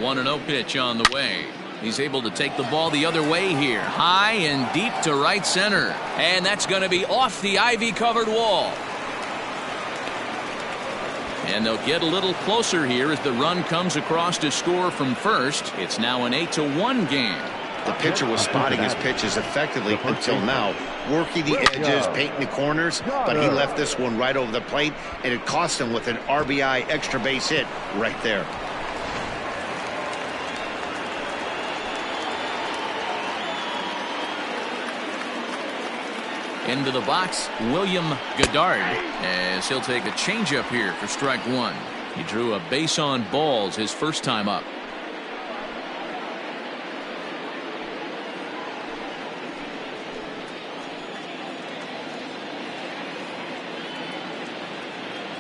One 1-0 pitch on the way. He's able to take the ball the other way here. High and deep to right center. And that's going to be off the ivy-covered wall. And they'll get a little closer here as the run comes across to score from first. It's now an 8-1 game. The pitcher was spotting his pitches effectively until now, working the edges, painting the corners, but he left this one right over the plate, and it cost him with an RBI extra base hit right there. Into the box, William Goddard, as he'll take a changeup here for strike 1. He drew a base on balls his first time up.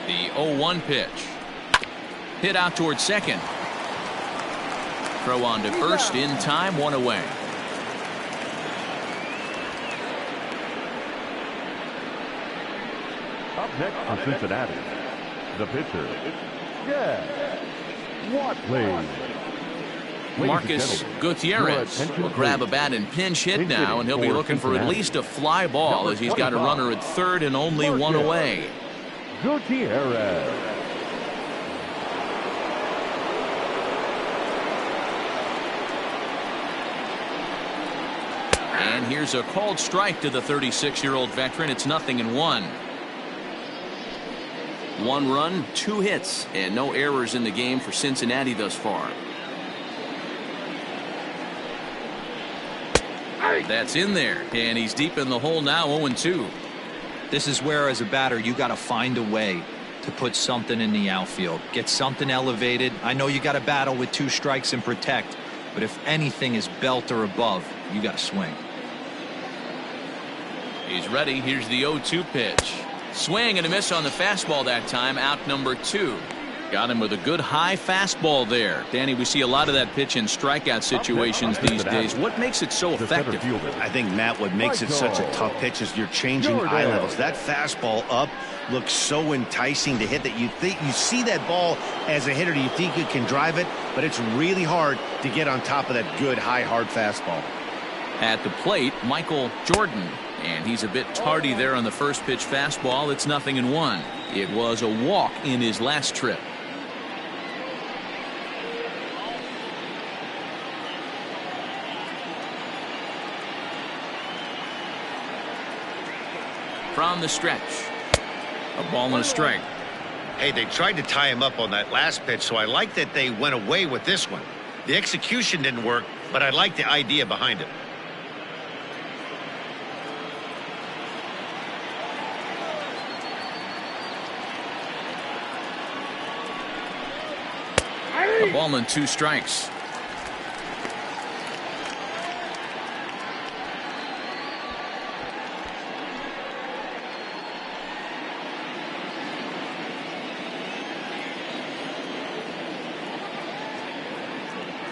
The 0-1 pitch. Hit out towards second. Throw on to first in time, 1 away. Up next for Cincinnati, the pitcher, Watley. Marcus Gutierrez will grab a bat and pinch hit now, and he'll be looking for at least a fly ball as he's got a runner at third and only 1 away. Gutierrez. And here's a called strike to the 36-year-old veteran. It's 0-1. 1 run, 2 hits, and no errors in the game for Cincinnati thus far. That's in there, and he's deep in the hole now, 0-2. This is where, as a batter, you got to find a way to put something in the outfield. Get something elevated. I know you got to battle with 2 strikes and protect, but if anything is belt or above, you got to swing. He's ready. Here's the 0-2 pitch. Swing and a miss on the fastball that time. Out number 2. Got him with a good high fastball there. Danny, we see a lot of that pitch in strikeout situations these days. What makes it so effective? I think, Matt, what makes it such a tough pitch is you're changing eye levels. That fastball up looks so enticing to hit that you see that ball as a hitter. You think you can drive it, but it's really hard to get on top of that good high hard fastball. At the plate, Michael Jordan, and he's a bit tardy there on the first pitch fastball. It's 0-1. It was a walk in his last trip. From the stretch, a ball and a strike. Hey, they tried to tie him up on that last pitch, so I like that they went away with this one. The execution didn't work, but I like the idea behind it. A ball and 2 strikes.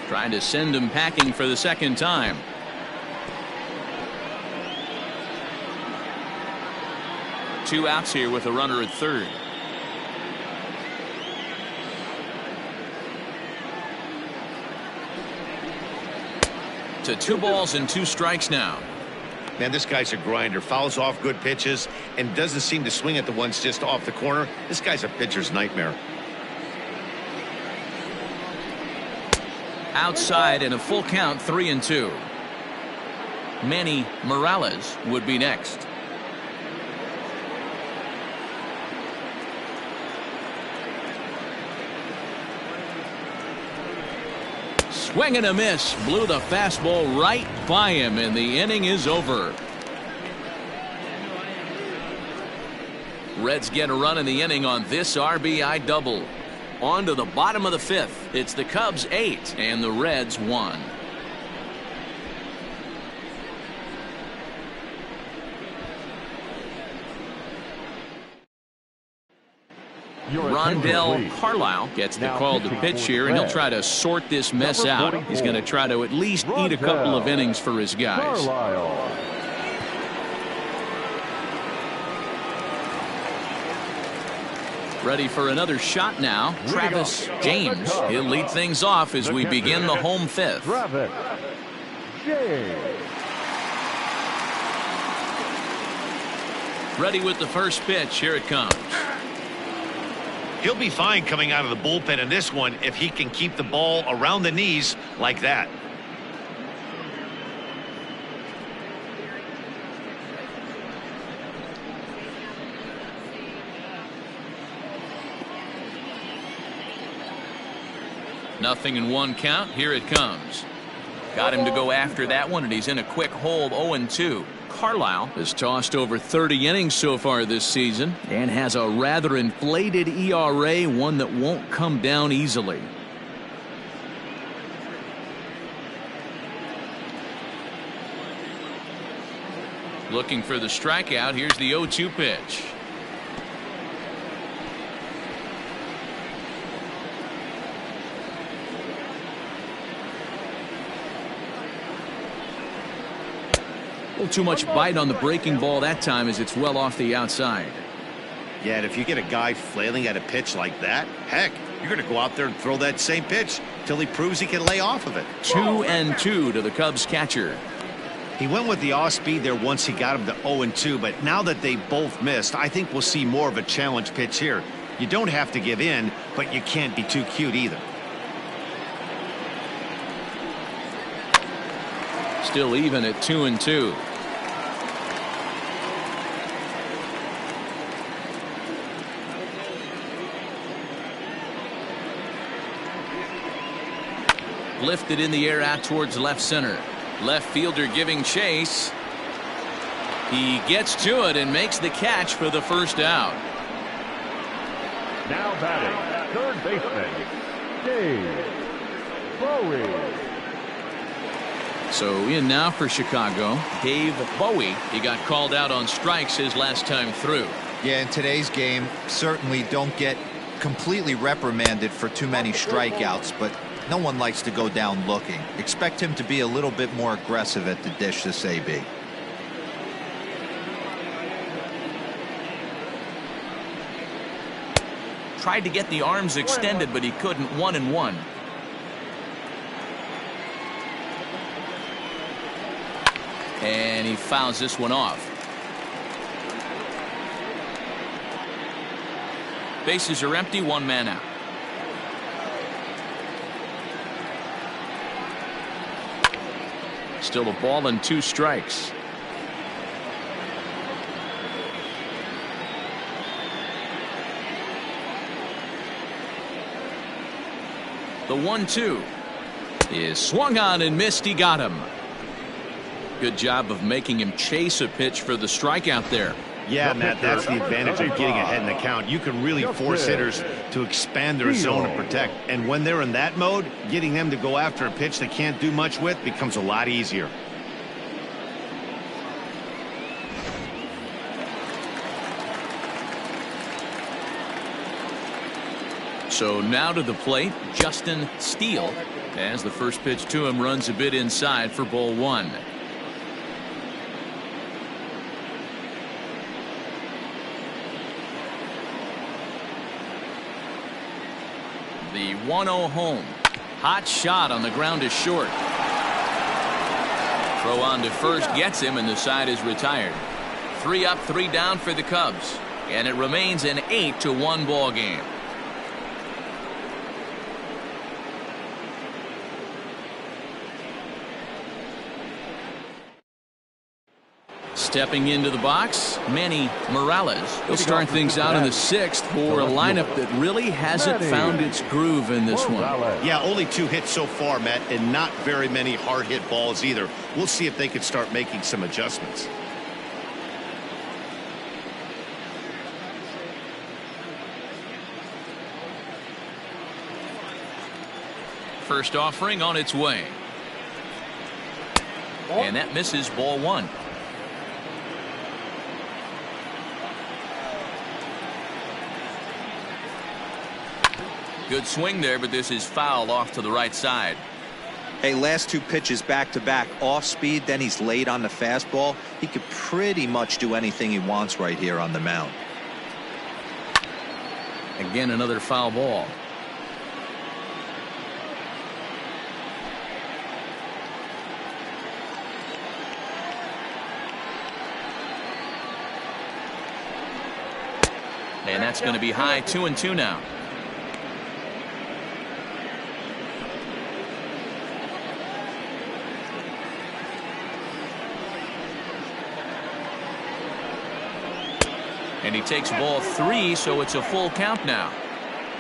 Trying to send him packing for the second time. Two outs here with a runner at third. To 2 balls and 2 strikes now. Man, this guy's a grinder. Fouls off good pitches and doesn't seem to swing at the ones just off the corner. This guy's a pitcher's nightmare. Outside and a full count, 3-2. Manny Morales would be next. Swing and a miss. Blew the fastball right by him, and the inning is over. Reds get a run in the inning on this RBI double. On to the bottom of the 5th. It's the Cubs 8 and the Reds 1. Rondell Carlisle gets the call to pitch here, and he'll try to sort this mess out. He's going to try to at least eat a couple of innings for his guys. Ready for another shot now. Travis James. He'll lead things off as we begin the home 5th. Travis James. Ready with the first pitch. Here it comes. He'll be fine coming out of the bullpen in this one if he can keep the ball around the knees like that. Nothing in 1 count. Here it comes. Got him to go after that one, and he's in a quick hole, 0-2. Carlisle has tossed over 30 innings so far this season and has a rather inflated ERA, one that won't come down easily. Looking for the strikeout. Here's the 0-2 pitch. A little too much bite on the breaking ball that time as it's well off the outside. Yeah, and if you get a guy flailing at a pitch like that, heck, you're going to go out there and throw that same pitch till he proves he can lay off of it. 2-2 to the Cubs catcher. He went with the off speed there once he got him to 0-2, but now that they both missed, I think we'll see more of a challenge pitch here. You don't have to give in, but you can't be too cute either. Still even at 2-2. Lifted in the air out towards left center. Left fielder giving chase. He gets to it and makes the catch for the first out. Now batting, third baseman, Dave Bowie. So in now for Chicago, Dave Bowie. He got called out on strikes his last time through. Yeah, in today's game, certainly don't get completely reprimanded for too many strikeouts, but no one likes to go down looking. Expect him to be a little bit more aggressive at the dish this AB. Tried to get the arms extended, but he couldn't. 1-1. And he fouls this one off. Bases are empty, one man out. Still a ball and 2 strikes. The 1-2 is swung on and missed. He got him. Good job of making him chase a pitch for the strikeout there. Yeah, Matt, that's the advantage of getting ahead in the count. You can really force hitters to expand their zone and protect. And when they're in that mode, getting them to go after a pitch they can't do much with becomes a lot easier. So now to the plate, Justin Steele, as the first pitch to him runs a bit inside for ball 1. The 1-0 home. Hot shot on the ground is short. Throw on to first gets him, and the side is retired. 3 up, 3 down for the Cubs, and it remains an 8-1 ball game. Stepping into the box, Manny Morales. He'll start things out in the 6th for a lineup that really hasn't found its groove in this one. Yeah, only 2 hits so far, Matt, and not very many hard hit balls either. We'll see if they can start making some adjustments. First offering on its way. And that misses ball 1. Good swing there, but this is foul off to the right side. Hey, last 2 pitches back-to-back off speed, then he's late on the fastball. He could pretty much do anything he wants right here on the mound. Again, another foul ball. And that's going to be high. 2-2 now. And he takes ball 3, so it's a full count now.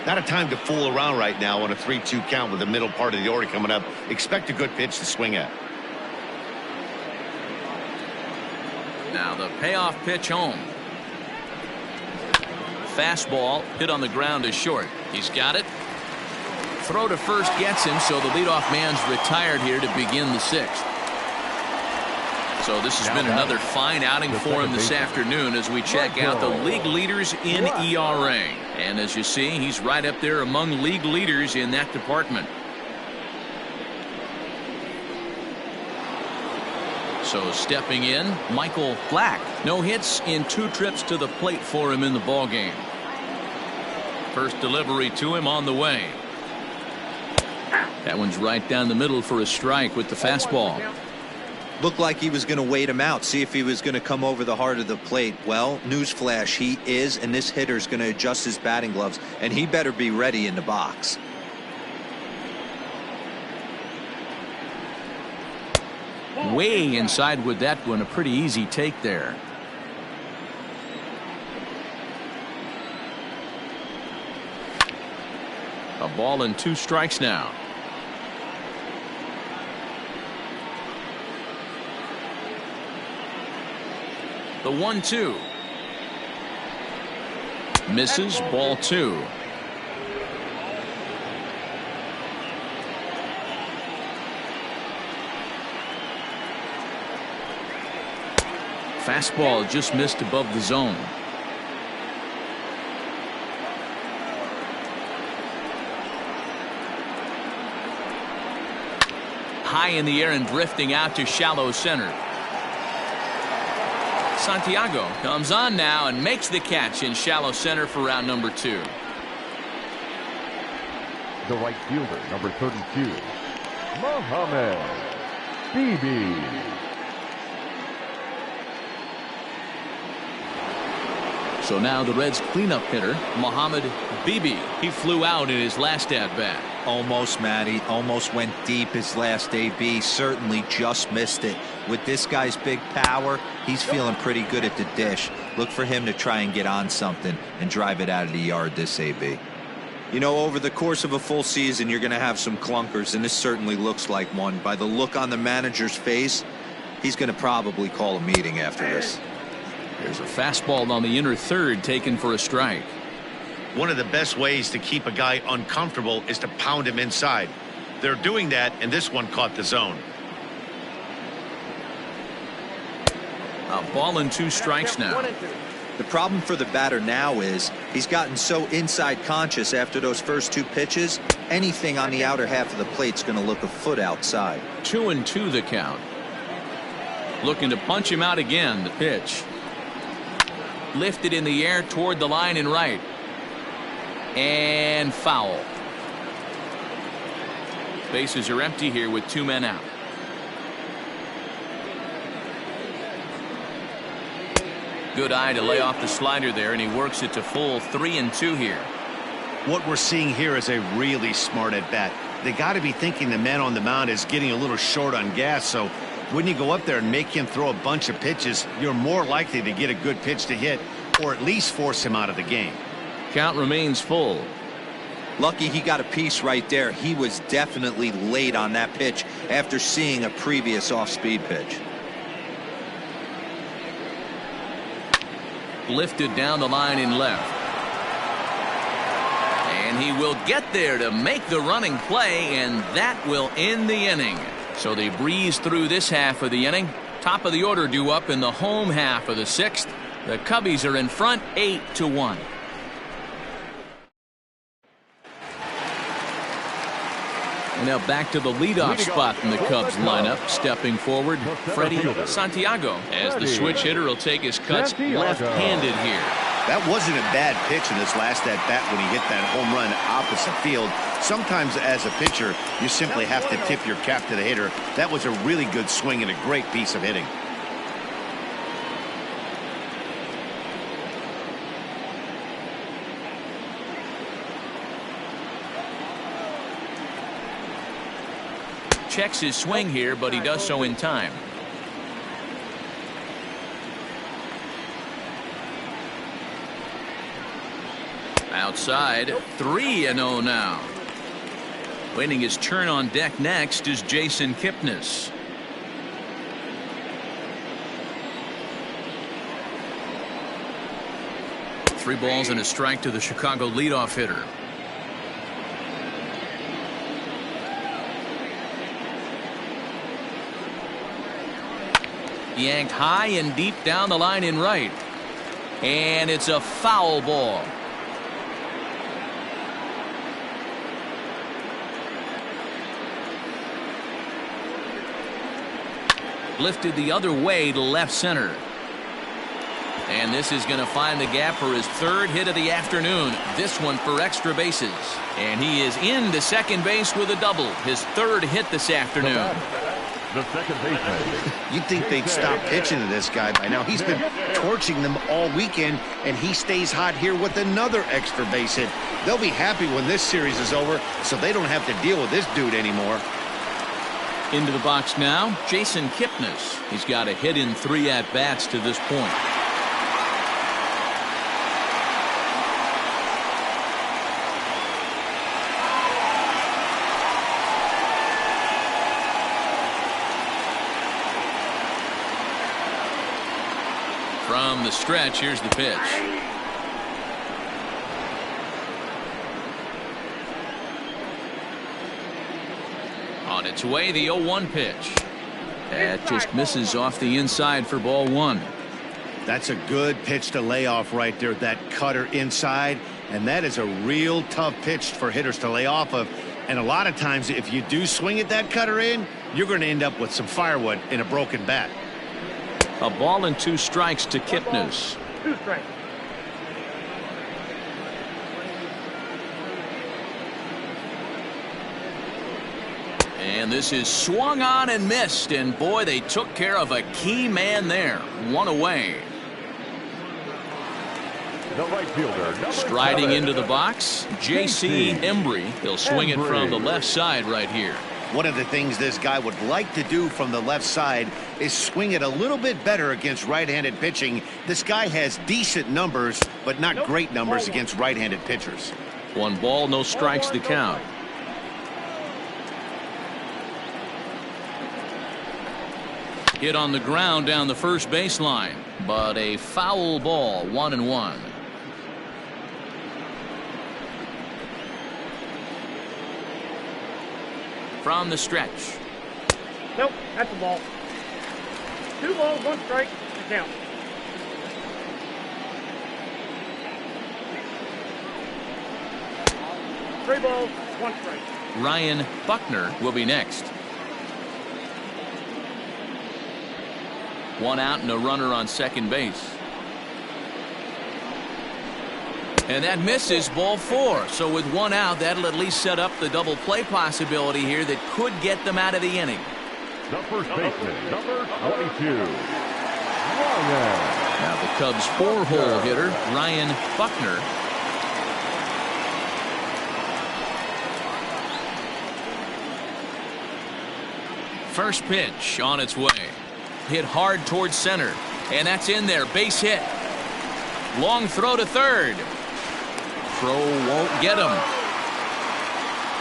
Not a time to fool around right now on a 3-2 count with the middle part of the order coming up. Expect a good pitch to swing at. Now the payoff pitch home. Fastball hit on the ground is short. He's got it. Throw to first gets him, so the leadoff man's retired here to begin the 6th. So this has been another fine outing for him this afternoon as we check out the league leaders in ERA. And as you see, he's right up there among league leaders in that department. So stepping in, Michael Black. No hits in 2 trips to the plate for him in the ballgame. First delivery to him on the way. That one's right down the middle for a strike with the fastball. Looked like he was going to wait him out, see if he was going to come over the heart of the plate. Well, newsflash, he is, and this hitter's going to adjust his batting gloves, and he better be ready in the box. Way inside with that one, a pretty easy take there. A ball and 2 strikes now. The 1-2. Misses, ball 2. Fastball just missed above the zone. High in the air and drifting out to shallow center. Santiago comes on now and makes the catch in shallow center for round number 2. The right fielder, number 32, Mohamed Bibi. So now the Reds cleanup hitter, Mohamed Bibi. He flew out in his last at-bat. Almost, Matty. Almost went deep his last AB. Certainly just missed it. With this guy's big power, he's feeling pretty good at the dish. Look for him to try and get on something and drive it out of the yard this AB. You know, over the course of a full season, you're going to have some clunkers, and this certainly looks like one. By the look on the manager's face, he's going to probably call a meeting after this. There's a fastball on the inner third taken for a strike. One of the best ways to keep a guy uncomfortable is to pound him inside. They're doing that, and this one caught the zone. A ball and 2 strikes now. The problem for the batter now is he's gotten so inside conscious after those first 2 pitches. Anything on the outer half of the plate's going to look a foot outside. 2-2 the count. Looking to punch him out again. The pitch. Lifted in the air toward the line and right. And foul. Bases are empty here with 2 men out. Good eye to lay off the slider there, and he works it to full 3-2 here. What we're seeing here is a really smart at bat. They got to be thinking the man on the mound is getting a little short on gas, so when you go up there and make him throw a bunch of pitches, you're more likely to get a good pitch to hit, or at least force him out of the game. Count remains full. Lucky he got a piece right there. He was definitely late on that pitch after seeing a previous off-speed pitch. Lifted down the line in left. And he will get there to make the running play, and that will end the inning. So they breeze through this half of the inning. Top of the order due up in the home half of the 6th. The Cubbies are in front 8-1. And now back to the leadoff spot in the Cubs lineup. Stepping forward, Freddie Santiago, as the switch hitter will take his cuts left-handed here. That wasn't a bad pitch in this last at-bat when he hit that home run opposite field. Sometimes as a pitcher, you simply have to tip your cap to the hitter. That was a really good swing and a great piece of hitting. Checks his swing here, but he does so in time. Outside, 3-0 now. Waiting his turn on deck next is Jason Kipnis. Three balls and a strike to the Chicago leadoff hitter. Yanked high and deep down the line in right. And it's a foul ball. Lifted the other way to left center. And this is going to find the gap for his 3rd hit of the afternoon. This one for extra bases. And he is into second base with a double. His 3rd hit this afternoon. the second baseman. You'd think they'd stop pitching to this guy by now. He's been torching them all weekend, and he stays hot here with another extra base hit. They'll be happy when this series is over, so they don't have to deal with this dude anymore. Into the box now, Jason Kipnis. He's got a hit in 3 at-bats to this point. From the stretch, here's the pitch. On its way, the 0-1 pitch. That just misses off the inside for ball 1. That's a good pitch to lay off right there, that cutter inside, and that is a real tough pitch for hitters to lay off of. And a lot of times, if you do swing at that cutter in, you're going to end up with some firewood in a broken bat. A ball and 2 strikes to Kipnis. 2 strikes. And this is swung on and missed, and boy, they took care of a key man there. 1 away. The right fielder, Striding 7. into the box, J.C. Embry. He'll swing it from the left side right here. One of the things this guy would like to do from the left side is swing it a little bit better against right-handed pitching. This guy has decent numbers, but not great numbers against right-handed pitchers. 1 ball, no strikes to count. Hit on the ground down the first baseline, but a foul ball, 1-1. From the stretch. Nope, that's a ball. 2 balls, 1 strike to count. Three balls, 1 strike. Ryan Buckner will be next. 1 out and a runner on second base. And that misses, ball 4. So with 1 out, that'll at least set up the double play possibility here that could get them out of the inning. The first baseman, number 22. Now the Cubs' 4-hole hitter, Ryan Buckner. First pitch on its way. Hit hard towards center. And that's in there. Base hit. Long throw to third. Throw won't get him.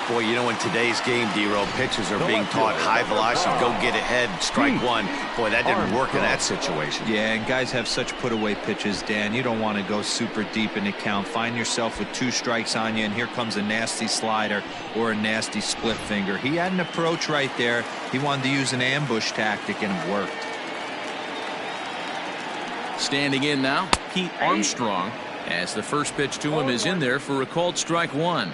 Boy, you know, in today's game, D-Row, pitchers are being taught high velocity, go get ahead, strike 1. Boy, that didn't work in that situation. Yeah, and guys have such put-away pitches, Dan. You don't want to go super deep in the count. Find yourself with 2 strikes on you, and here comes a nasty slider or a nasty split finger. He had an approach right there. He wanted to use an ambush tactic, and it worked. Standing in now, Pete Armstrong, as the first pitch to him is in there for a called strike 1.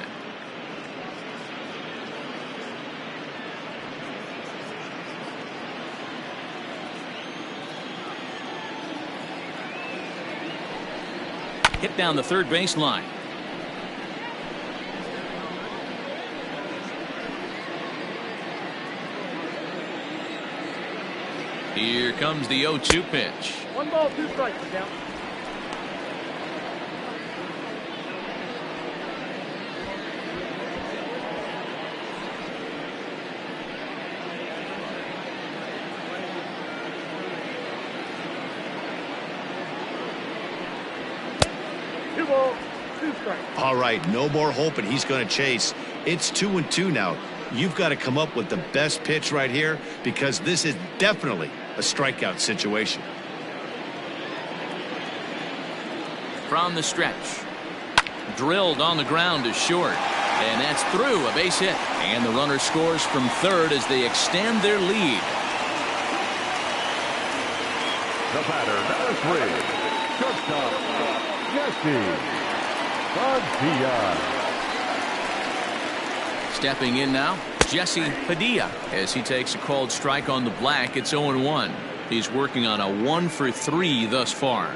Hit down the third baseline. Here comes the 0-2 pitch. 1 ball, 2 strikes to count. All right, no more hoping he's going to chase. It's 2-2 now. You've got to come up with the best pitch right here because this is definitely a strikeout situation. From the stretch. Drilled on the ground to short. And that's through, a base hit. And the runner scores from third as they extend their lead. The batter, number 3, shortstop, Jesse. Stepping in now, Jesse Padilla, as he takes a called strike on the black. It's 0-1. He's working on a 1-for-3 thus far.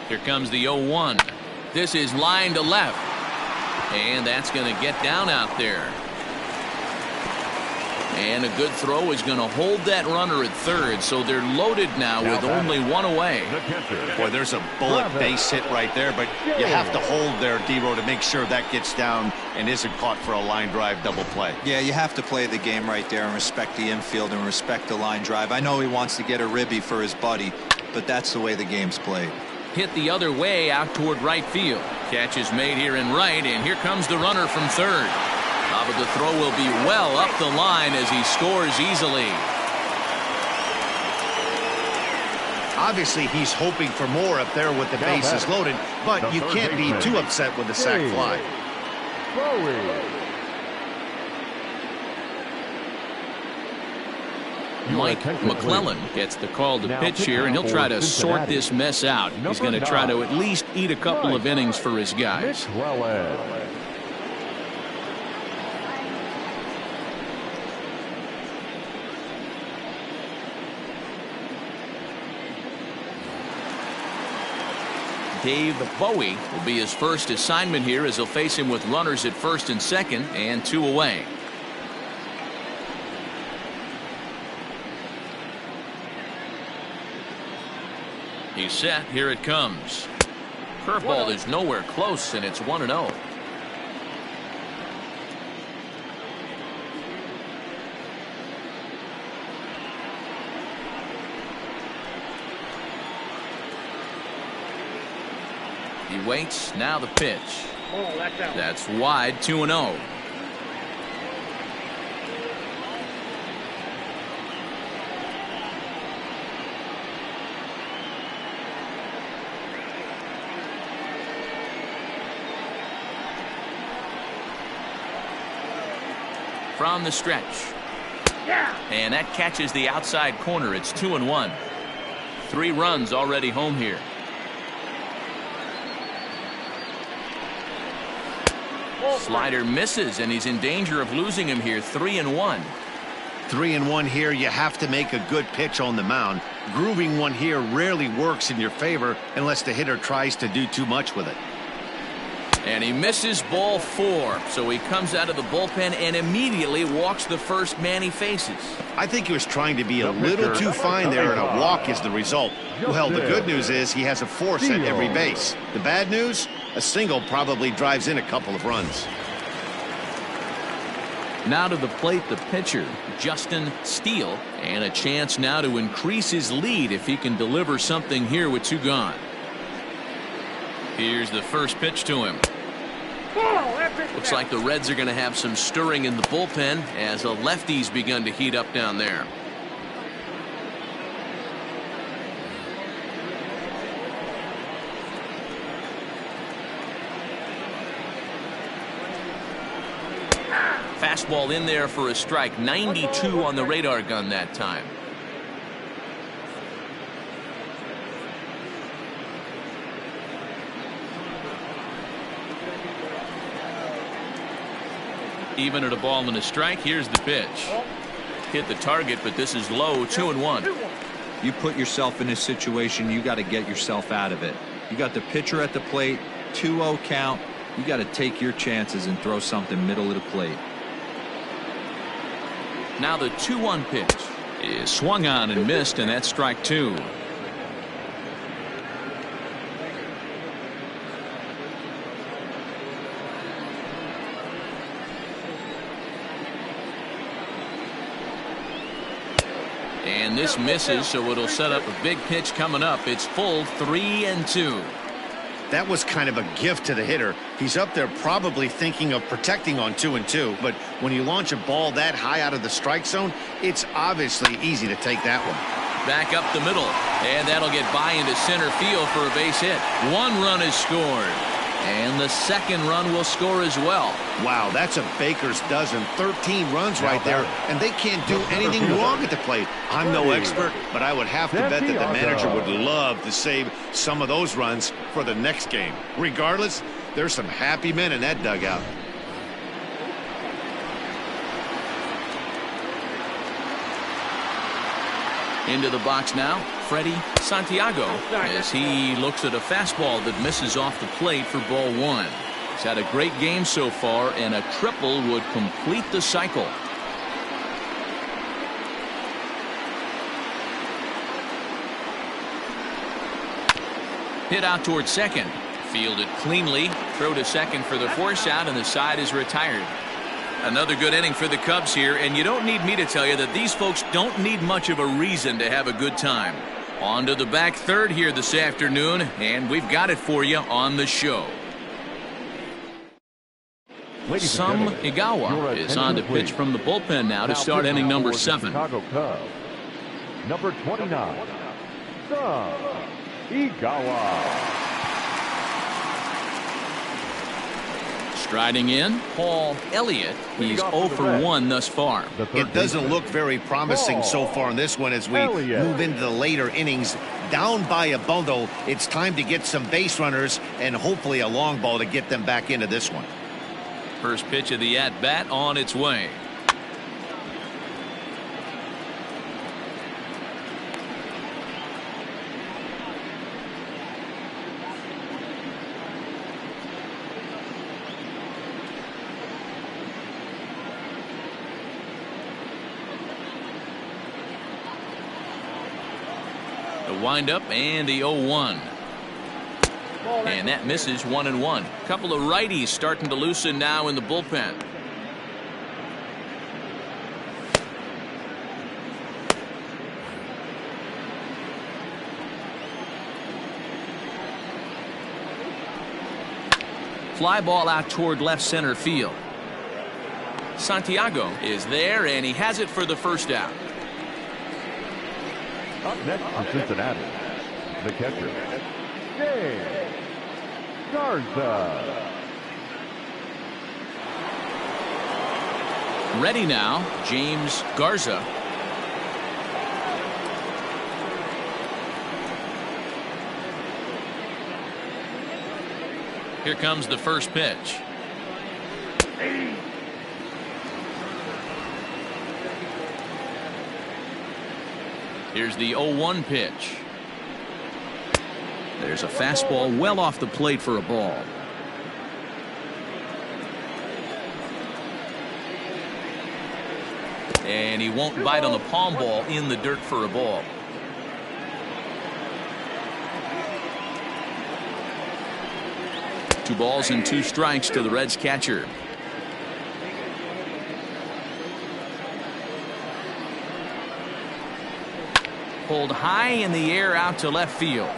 Here comes the 0-1. This is line to left. And that's going to get down out there. And a good throw is going to hold that runner at third, so they're loaded now with only one away. Boy, there's a bullet base hit right there, but you have to hold there, D-Row, to make sure that gets down and isn't caught for a line drive double play. Yeah, you have to play the game right there and respect the infield and respect the line drive. I know he wants to get a ribby for his buddy, but that's the way the game's played. Hit the other way out toward right field. Catch is made here in right, and here comes the runner from third. But the throw will be well up the line as he scores easily. Obviously, he's hoping for more up there with the bases loaded, but you can't be too upset with the sac fly. Mike McClellan gets the call to pitch here, and he'll try to sort this mess out. He's going to try to at least eat a couple of innings for his guys. Dave Bowie will be his first assignment here as he'll face him with runners at first and second and 2 away. He's set. Here it comes. Curveball is nowhere close, and it's 1-0. He waits. Now the pitch. That's wide. 2-0. From the stretch. And that catches the outside corner. It's 2-1. 3 runs already home here. Slider misses, and he's in danger of losing him here. 3-1. 3-1 here. You have to make a good pitch on the mound. Grooving one here rarely works in your favor unless the hitter tries to do too much with it. And he misses ball 4, so he comes out of the bullpen and immediately walks the first man he faces. I think he was trying to be a little too fine there, and a walk is the result. Well, the good news is he has a force at every base. The bad news? A single probably drives in a couple of runs. Now to the plate, the pitcher, Justin Steele, and a chance now to increase his lead if he can deliver something here with 2 gone. Here's the first pitch to him. Looks like the Reds are going to have some stirring in the bullpen as a lefty's begun to heat up down there. Fastball in there for a strike. 92 on the radar gun that time. Even at a ball and a strike. Here's the pitch. Hit the target, but this is low. 2-1. You put yourself in this situation, you got to get yourself out of it. You got the pitcher at the plate, 2-0 count. You got to take your chances and throw something middle of the plate. Now the 2-1 pitch is swung on and missed, and that's strike 2. And this misses, so it'll set up a big pitch coming up. It's full 3-2. That was kind of a gift to the hitter. He's up there probably thinking of protecting on 2-2, but when you launch a ball that high out of the strike zone, it's obviously easy to take that one. Back up the middle, and that'll get by into center field for a base hit. 1 run is scored, and the second run will score as well. Wow, that's a baker's dozen. 13 runs right there, and they can't do anything wrong at the plate. I'm no expert, but I would have to bet that the manager would love to save some of those runs for the next game. Regardless, there's some happy men in that dugout. Into the box now, Freddie Santiago, as he looks at a fastball that misses off the plate for ball 1. He's had a great game so far, and a triple would complete the cycle. Hit out towards second. Fielded cleanly. Throw to second for the force out, and the side is retired. Another good inning for the Cubs here, and you don't need me to tell you that these folks don't need much of a reason to have a good time. On to the back third here this afternoon, and we've got it for you on the show. Sam Igawa is on to pitch from the bullpen now to start inning number 7. Chicago Cubs, number 29, Sam Igawa. Striding in, Paul Elliott. He's 0 for 1 thus far. It doesn't look very promising so far in this one as we move into the later innings. Down by a bundle, it's time to get some base runners and hopefully a long ball to get them back into this one. First pitch of the at-bat on its way. The windup and the 0-1. And that misses 1-1. Couple of righties starting to loosen now in the bullpen. Fly ball out toward left center field. Santiago is there, and he has it for the first out. Up next from Cincinnati, the catcher, James Garza. Ready now, James Garza. Here comes the first pitch. Here's the 0-1 pitch. There's a fastball well off the plate for a ball. And he won't bite on the palm ball, in the dirt for a ball. Two balls and two strikes to the Reds catcher. Pulled high in the air out to left field.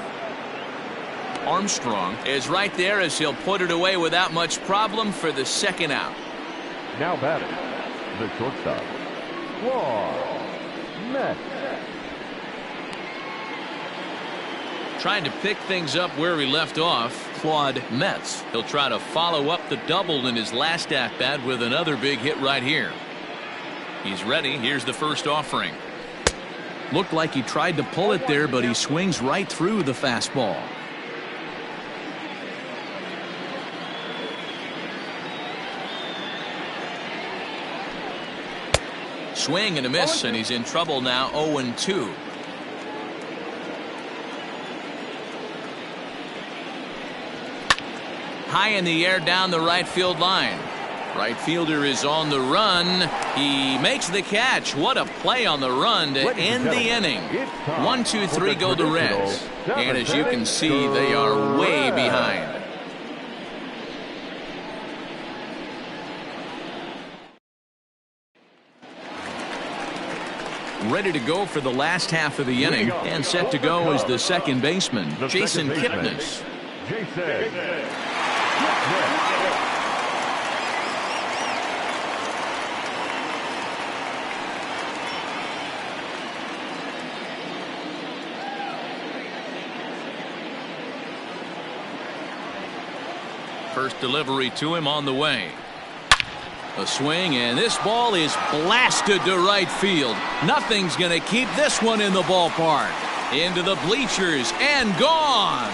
Armstrong is right there as he'll put it away without much problem for the second out. Now batting, the shortstop, Metz. Trying to pick things up where he left off, Claude Metz. He'll try to follow up the double in his last at-bat with another big hit right here. He's ready. Here's the first offering. Looked like he tried to pull it there, but he swings right through the fastball. Swing and a miss, and he's in trouble now. 0-2. High in the air down the right field line. Right fielder is on the run. He makes the catch. What a play on the run to end the inning. 1, 2, 3 go the Reds. And as you can see, they are way behind. Ready to go for the last half of the inning, and set to go is the second baseman, Jason Kipnis. First delivery to him on the way. A swing, and this ball is blasted to right field. Nothing's going to keep this one in the ballpark. Into the bleachers and gone.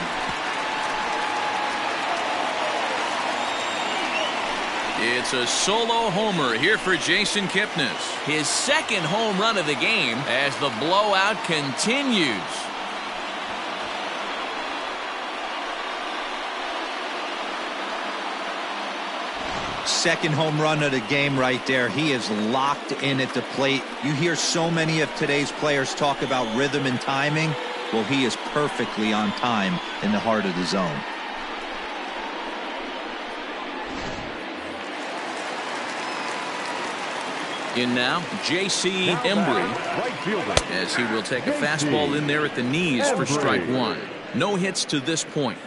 It's a solo homer here for Jason Kipnis. His second home run of the game as the blowout continues. Second home run of the game right there. He is locked in at the plate. You hear so many of today's players talk about rhythm and timing. Well, he is perfectly on time in the heart of the zone. In now, J.C. Embry, as he will take a fastball in there at the knees for strike one. No hits to this point.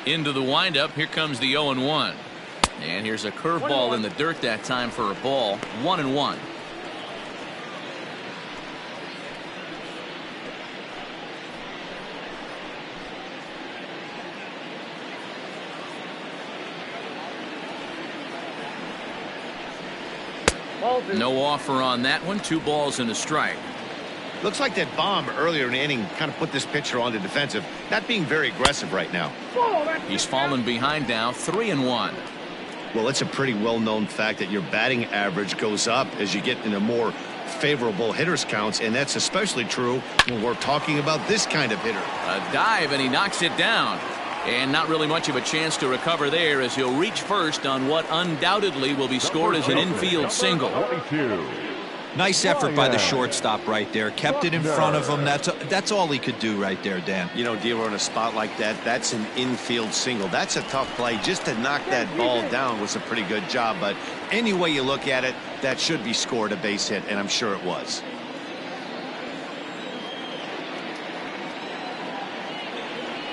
Into the windup, here comes the 0-1. And here's a curveball in the dirt that time for a ball. 1-1. No offer on that one. 2 balls and a strike. Looks like that bomb earlier in the inning kind of put this pitcher on the defensive, not being very aggressive right now. He's fallen behind now, 3-1. Well, it's a pretty well-known fact that your batting average goes up as you get into more favorable hitters counts, and that's especially true when we're talking about this kind of hitter. A dive, and he knocks it down. And not really much of a chance to recover there as he'll reach first on what undoubtedly will be scored as an infield single. Nice effort by the shortstop right there. Kept it in front of him. That's all he could do right there, Dan. You know, Dealer, in a spot like that, that's an infield single. That's a tough play. Just to knock that ball down was a pretty good job. But any way you look at it, that should be scored a base hit, and I'm sure it was.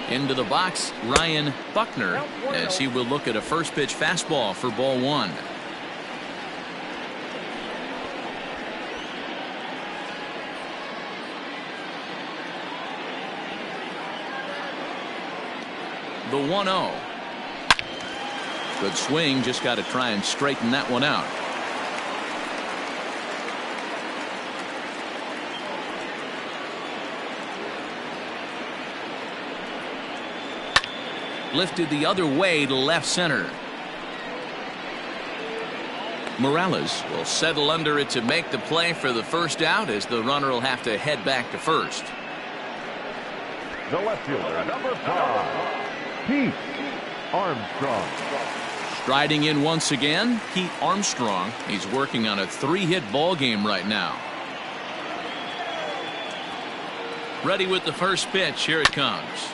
Into the box, Ryan Buckner, as he will look at a first pitch fastball for ball 1. The 1-0. Good swing, just got to try and straighten that one out. Lifted the other way to left center. Morales will settle under it to make the play for the first out, as the runner will have to head back to first. The left fielder, number 5, Pete Armstrong. Striding in once again, Pete Armstrong. He's working on a 3-hit ball game right now. Ready with the first pitch. Here it comes.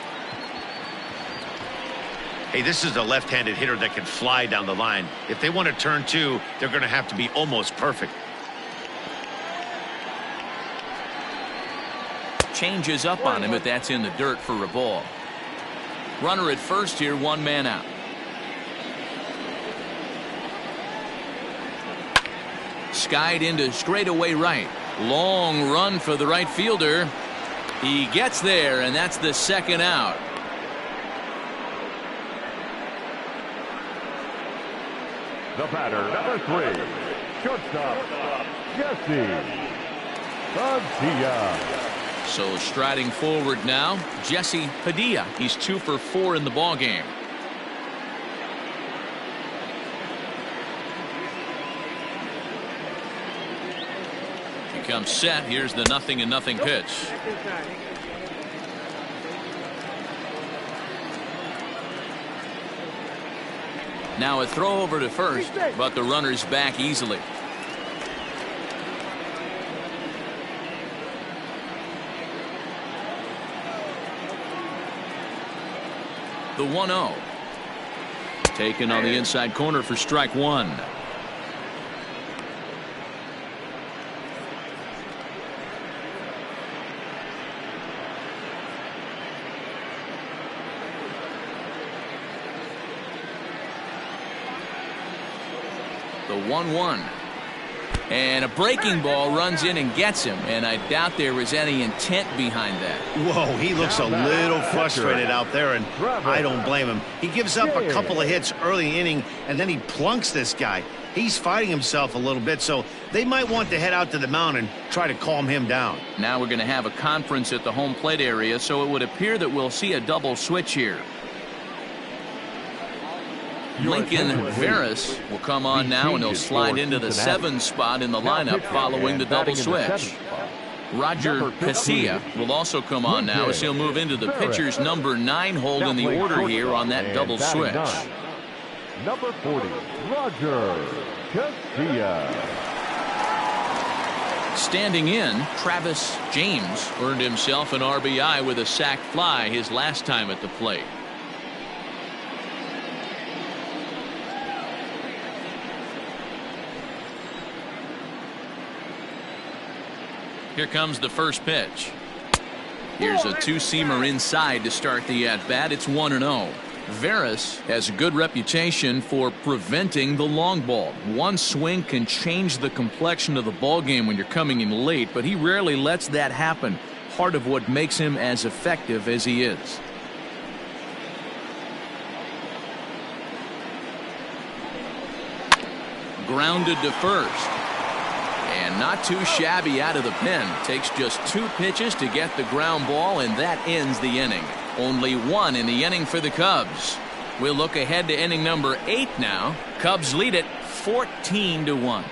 Hey, this is a left-handed hitter that can fly down the line. If they want to turn 2, they're going to have to be almost perfect. Changes up on him, but that's in the dirt for a ball. Runner at first here, 1 man out. Skied into straightaway right. Long run for the right fielder. He gets there, and that's the second out. The batter, number 3, shortstop, Jesse Padilla. So striding forward now, Jesse Padilla. He's 2 for 4 in the ball game. He comes set. Here's the 0-0 pitch. Now a throw over to first, but the runner's back easily. The 1-0. Taken on the inside corner for strike 1. The 1-1. And a breaking ball runs in and gets him, and I doubt there was any intent behind that. Whoa, he looks a little frustrated out there, and I don't blame him. He gives up a couple of hits early in the inning, and then he plunks this guy. He's fighting himself a little bit, so they might want to head out to the mound and try to calm him down. Now we're going to have a conference at the home plate area, so it would appear that we'll see a double switch here. Lincoln Veras will come on now, and he'll slide into the 7 spot in the lineup following the double switch. Roger Casilla will also come on now as he'll move into the pitcher's number 9 hold in the order here on that double switch. Number 40, Roger Casilla. Standing in, Travis James earned himself an RBI with a sac fly his last time at the plate. Here comes the first pitch. Here's a two-seamer inside to start the at-bat. It's 1-0. Veras has a good reputation for preventing the long ball. One swing can change the complexion of the ball game when you're coming in late, but he rarely lets that happen. Part of what makes him as effective as he is. Grounded to first. And not too shabby out of the pen. Takes just 2 pitches to get the ground ball, and that ends the inning. Only 1 in the inning for the Cubs. We'll look ahead to inning number 8 now. Cubs lead it 14-1.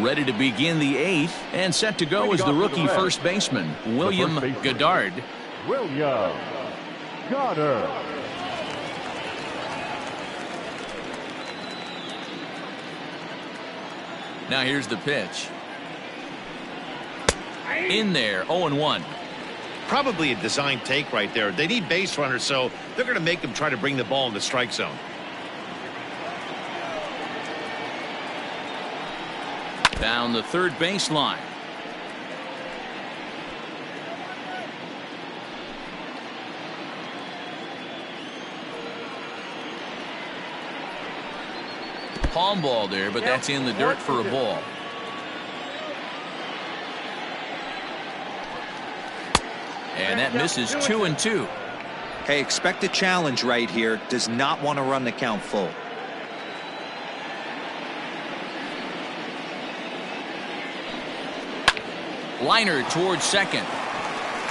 Ready to begin the 8th, and set to go is the rookie first baseman, William Goddard. William Goddard. Now here's the pitch. In there, 0-1. Probably a design take right there. They need base runners, so they're going to make them try to bring the ball in the strike zone. Down the third baseline. Palm ball there, but that's in the dirt for a ball. And that misses 2-2. Hey, expect a challenge right here. Does not want to run the count full. Liner towards second.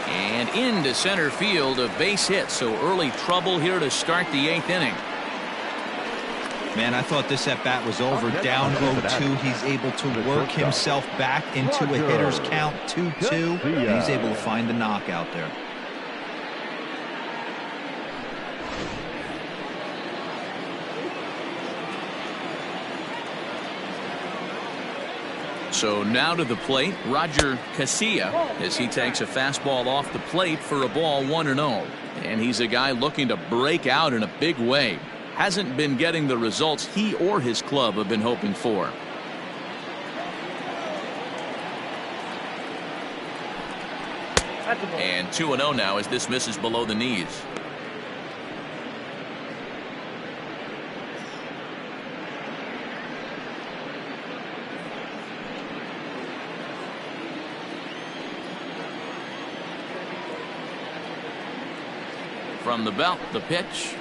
And into center field, a base hit. So early trouble here to start the 8th inning. Man, I thought this at-bat was over. Down 0-2. He's able to work himself back into a hitter's count 2-2. And he's able to find the knockout there. So now to the plate, Roger Casilla, as he takes a fastball off the plate for a ball, 1-0. And he's a guy looking to break out in a big way. Hasn't been getting the results he or his club have been hoping for. And 2-0 now as this misses below the knees. From the belt, the pitch.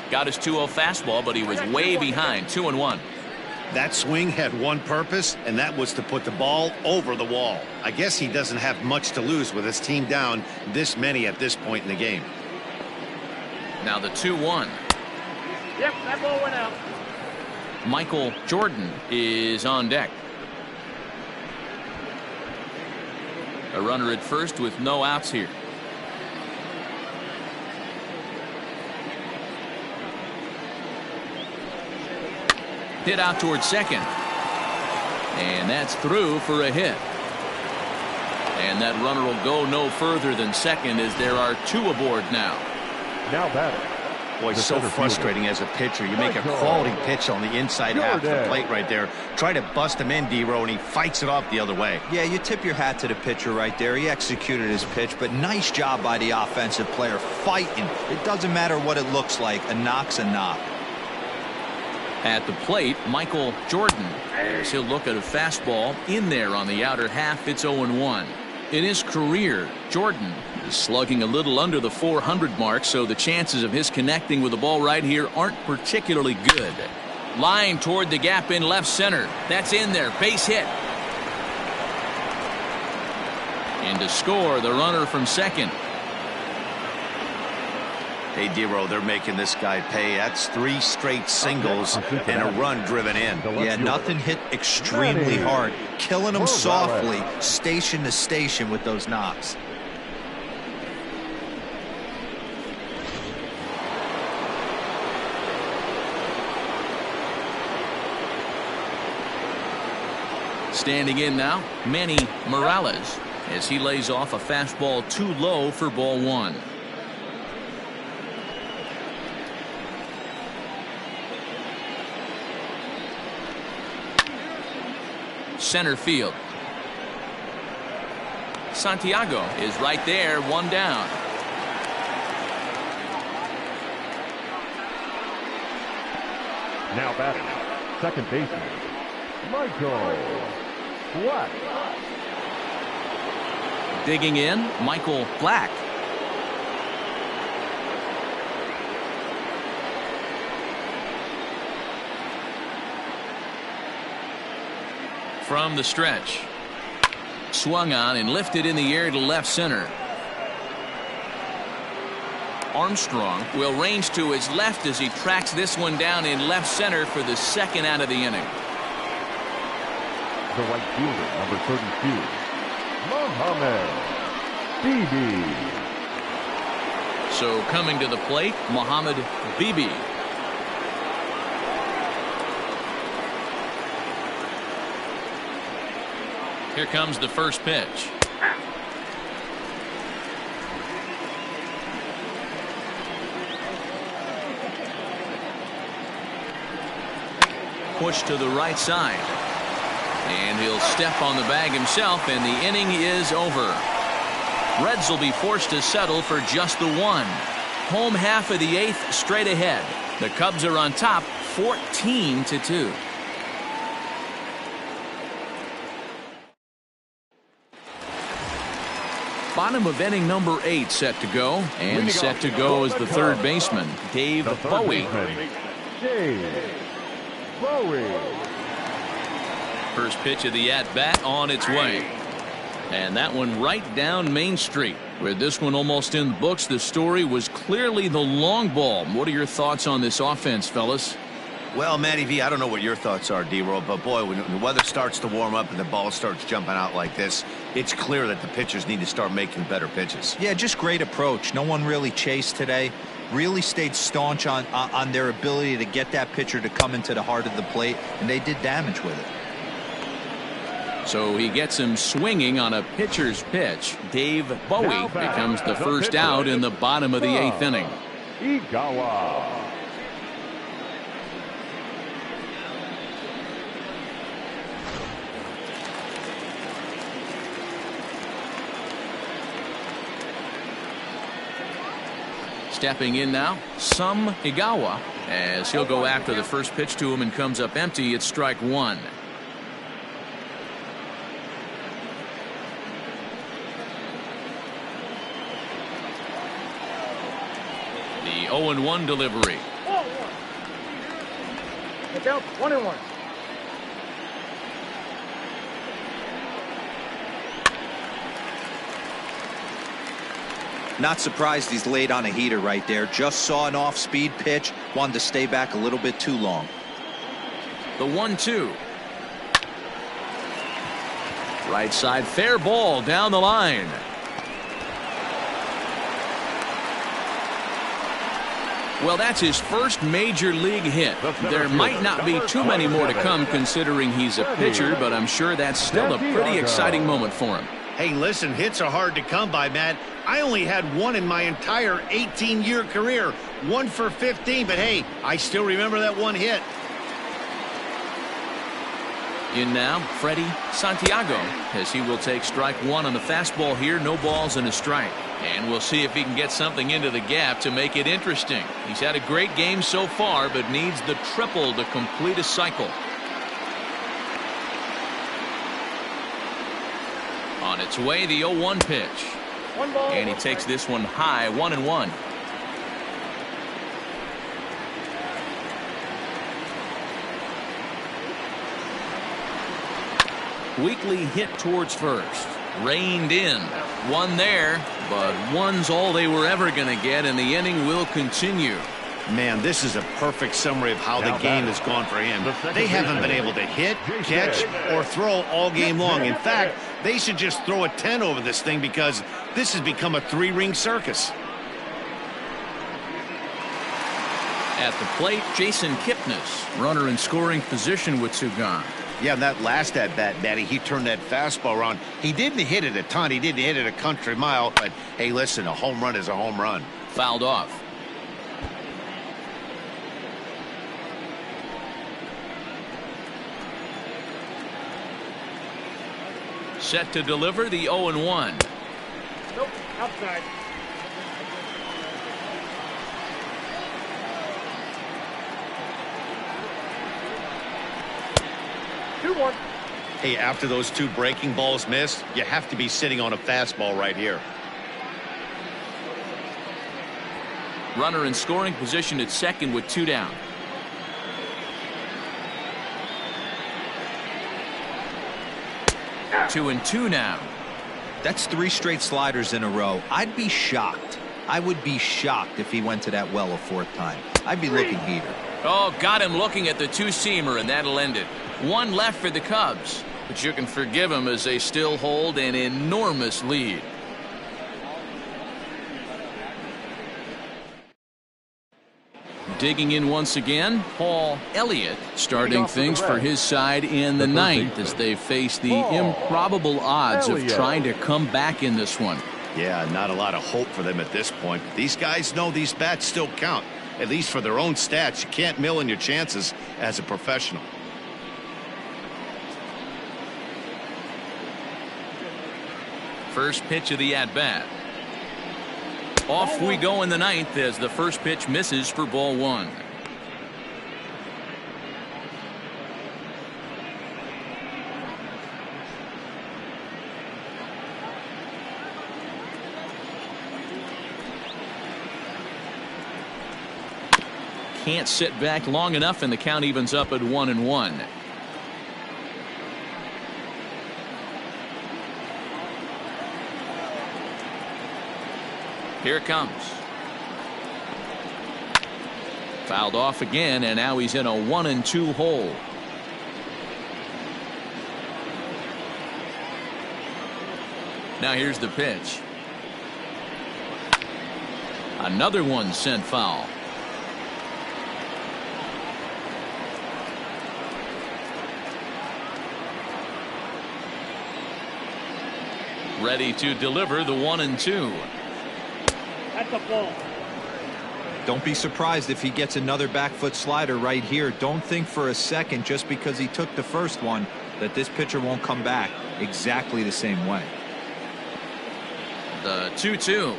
Got his 2-0 fastball, but he was way behind. 2-1. That swing had one purpose, and that was to put the ball over the wall. I guess he doesn't have much to lose with his team down this many at this point in the game. Now the 2-1. Yep, that ball went out. Michael Jordan is on deck. A runner at first with no outs here. Hit out towards second. And that's through for a hit. And that runner will go no further than second as there are 2 aboard now. Now batting. Boy, it's so frustrating as a pitcher. You make a quality pitch on the inside half of the plate right there. Try to bust him in, D-Row, and he fights it off the other way. Yeah, you tip your hat to the pitcher right there. He executed his pitch, but nice job by the offensive player fighting. It doesn't matter what it looks like. A knock's a knock. At the plate, Michael Jordan, as he'll look at a fastball in there on the outer half. It's 0-1. In his career, Jordan is slugging a little under the 400 mark, so the chances of his connecting with the ball right here aren't particularly good. Line toward the gap in left center. That's in there. Base hit. In to score, the runner from second. Hey, D-Row, they're making this guy pay. That's 3 straight singles and a run driven in. Yeah, nothing hit extremely hard. Killing him softly, station to station with those knocks. Standing in now, Manny Morales, as he lays off a fastball too low for ball 1. Center field. Santiago is right there, 1 down. Now batting, second baseman, Michael Black. Digging in, Michael Black. From the stretch. Swung on and lifted in the air to left center. Armstrong will range to his left as he tracks this one down in left center for the 2nd out of the inning. The right fielder, number 32, Mohamed Bibi. So coming to the plate, Mohamed Bibi. Here comes the first pitch. Push to the right side. And he'll step on the bag himself, and the inning is over. Reds will be forced to settle for just the 1. Home half of the 8th straight ahead. The Cubs are on top 14-2. Bottom of inning number 8 set to go, and set to go is the 3rd baseman, Dave Bowie. Dave Bowie. First pitch of the at-bat on its way. And that one right down Main Street. With this one almost in the books, the story was clearly the long ball. What are your thoughts on this offense, fellas? Well, Matty V, I don't know what your thoughts are, D-Roll, but boy, when the weather starts to warm up and the ball starts jumping out like this, it's clear that the pitchers need to start making better pitches. Yeah, just great approach. No one really chased today. Really stayed staunch on their ability to get that pitcher to come into the heart of the plate, and they did damage with it. So he gets him swinging on a pitcher's pitch. Dave Bowie becomes the first out in the bottom of the 8th inning. Igawa. Stepping in now, Igawa, as he'll go after the first pitch to him and comes up empty. It's strike 1. The 0-1 delivery. It's out, 1-1. Not surprised he's laid on a heater right there. Just saw an off-speed pitch. Wanted to stay back a little bit too long. The 1-2. Right side, fair ball down the line. Well, that's his first major league hit. There might not be too many more to come considering he's a pitcher, but I'm sure that's still a pretty exciting moment for him. Hey, listen, hits are hard to come by, Matt. I only had one in my entire 18-year career. 1 for 15, but hey, I still remember that one hit. In now, Freddie Santiago, as he will take strike 1 on the fastball here. No balls and a strike. And we'll see if he can get something into the gap to make it interesting. He's had a great game so far, but needs the triple to complete a cycle. On its way, the 0-1 pitch. And he takes this one high, 1-1. Weekly hit towards first. Reined in. One there, but one's all they were ever going to get, and the inning will continue. Man, this is a perfect summary of how the game has gone for him. They haven't been able to hit, catch, or throw all game long. In fact, they should just throw a 10 over this thing because this has become a three-ring circus. At the plate, Jason Kipnis, runner in scoring position with two gone. Yeah, that last at-bat, Matty, he turned that fastball around. He didn't hit it a ton. He didn't hit it a country mile. But, hey, listen, a home run is a home run. Fouled off. Set to deliver the 0-1. Nope, outside. Hey, after those two breaking balls missed, you have to be sitting on a fastball right here. Runner in scoring position at second with two down. Two and two now. That's 3 straight sliders in a row. I'd be shocked. I would be shocked if he went to that well a 4th time. I'd be looking heater. Oh, got him looking at the two-seamer, and that'll end it. One left for the Cubs, but you can forgive them as they still hold an enormous lead. Digging in once again, Paul Elliott starting things for his side in the 9th as they face the improbable odds of trying to come back in this one. Yeah, not a lot of hope for them at this point. These guys know these bats still count, at least for their own stats. You can't mill in your chances as a professional. First pitch of the at-bat. Off we go in the 9th as the first pitch misses for ball 1. Can't sit back long enough, and the count evens up at 1-1. Here it comes. Fouled off again, and now he's in a 1-2 hole. Now here's the pitch. Another one sent foul. Ready to deliver the 1-2. That's a ball. Don't be surprised if he gets another back foot slider right here. Don't think for a second, just because he took the first one, that this pitcher won't come back exactly the same way. The 2-2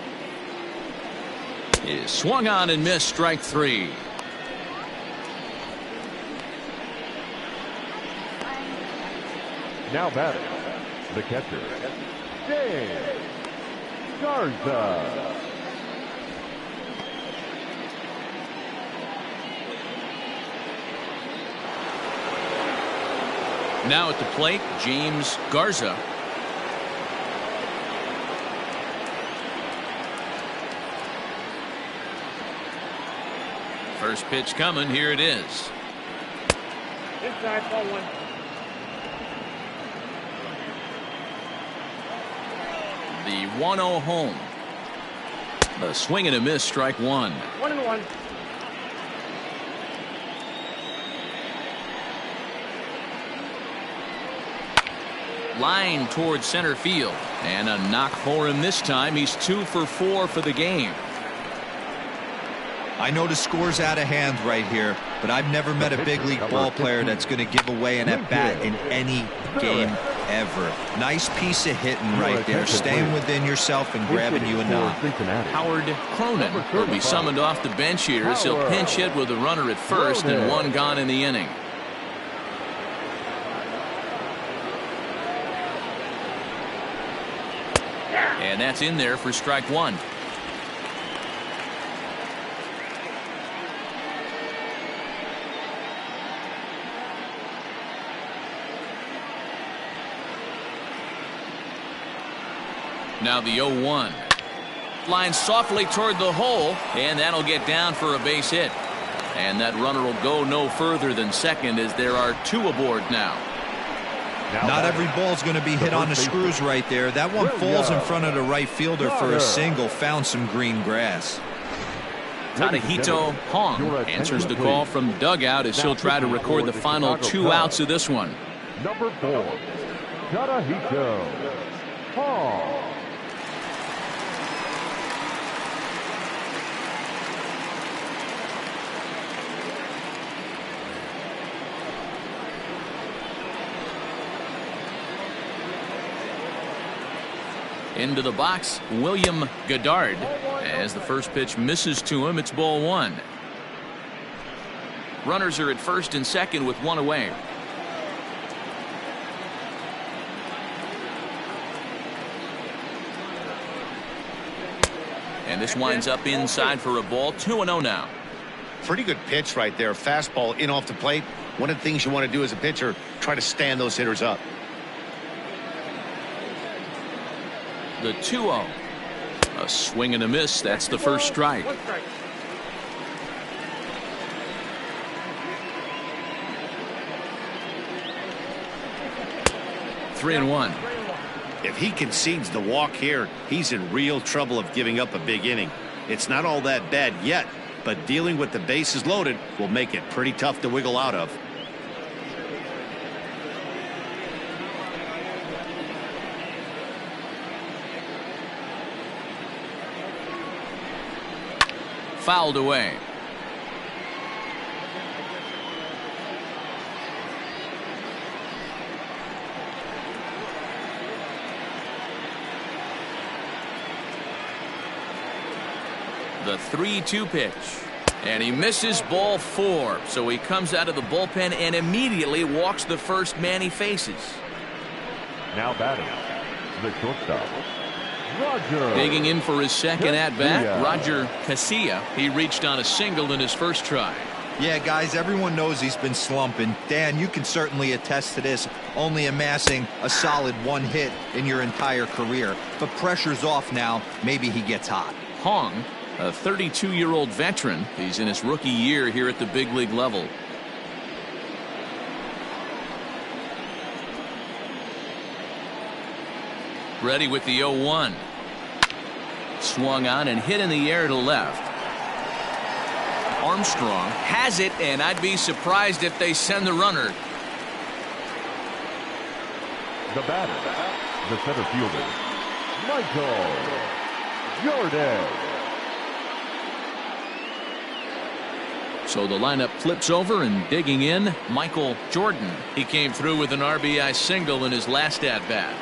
is swung on and missed, strike 3. Now batting, the catcher, James Garza. Now at the plate, James Garza. First pitch coming. Here it is. Inside, ball 1. The 1-0 home. A swing and a miss, strike 1. 1-1. Line towards center field, and a knock for him this time. He's 2 for 4 for the game. I know the score's out of hand right here, but I've never met a big league ball player that's going to give away an at-bat in any game ever. Nice piece of hitting right there, staying within yourself and grabbing you a nod. Howard Cronin will be summoned off the bench here as he'll pinch hit with a runner at first and one gone in the inning. And that's in there for strike 1. Now the 0-1. Line softly toward the hole, and that'll get down for a base hit. And that runner will go no further than second as there are 2 aboard now. Not every ball's going to be hit on the screws right there. That one falls in front of the right fielder for a single. Found some green grass. Tadahito Hong answers the call from dugout as he'll try to record the final 2 outs of this one. Number 4, Tadahito Hong. Into the box, William Goddard. As the first pitch misses to him, it's ball 1. Runners are at first and second with 1 away. And this winds up inside for a ball. 2-0 now. Pretty good pitch right there. Fastball in off the plate. One of the things you want to do as a pitcher, try to stand those hitters up. The 2-0. A swing and a miss. That's the first strike. 3-1. If he concedes the walk here, he's in real trouble of giving up a big inning. It's not all that bad yet, but dealing with the bases loaded will make it pretty tough to wiggle out of. Fouled away. The 3-2 pitch. And he misses ball 4. So he comes out of the bullpen and immediately walks the first man he faces. Now batting, the shortstop, Roger. Digging in for his second at-bat, Roger Casilla. He reached on a single in his first try. Yeah, guys, everyone knows he's been slumping. Dan, you can certainly attest to this, only amassing a solid 1 hit in your entire career. But pressure's off now. Maybe he gets hot. Hong, a 32-year-old veteran. He's in his rookie year here at the big league level. Ready with the 0-1. Swung on and hit in the air to left. Armstrong has it, and I'd be surprised if they send the runner. The batter, the center fielder, Michael Jordan. So the lineup flips over, and digging in, Michael Jordan. He came through with an RBI single in his last at-bat.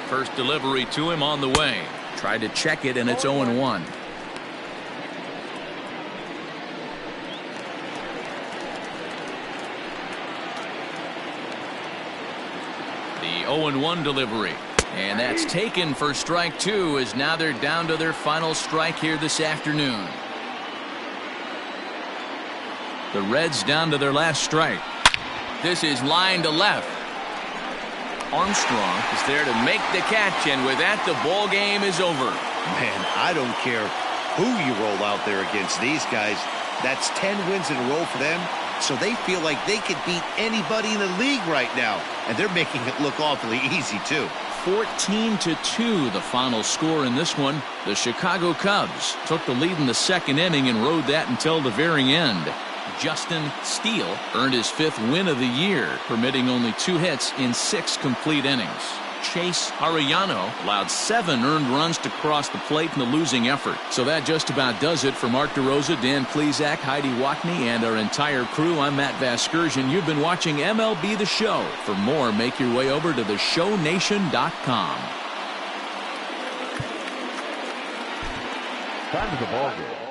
First delivery to him on the way. Tried to check it, and it's 0-1. The 0-1 delivery. And that's taken for strike 2, as now they're down to their final strike here this afternoon. The Reds down to their last strike. This is line to left. Armstrong is there to make the catch, and with that, the ball game is over. Man, I don't care who you roll out there against these guys. That's 10 wins in a row for them, so they feel like they could beat anybody in the league right now, and they're making it look awfully easy, too. 14-2 the final score in this one. The Chicago Cubs took the lead in the second inning and rode that until the very end. Justin Steele earned his 5th win of the year, permitting only 2 hits in 6 complete innings. Chase Arellano allowed 7 earned runs to cross the plate in the losing effort. So that just about does it for Mark DeRosa, Dan Plesac, Heidi Watney, and our entire crew. I'm Matt Vasgersian. You've been watching MLB The Show. For more, make your way over to theshownation.com. Time to the ball game.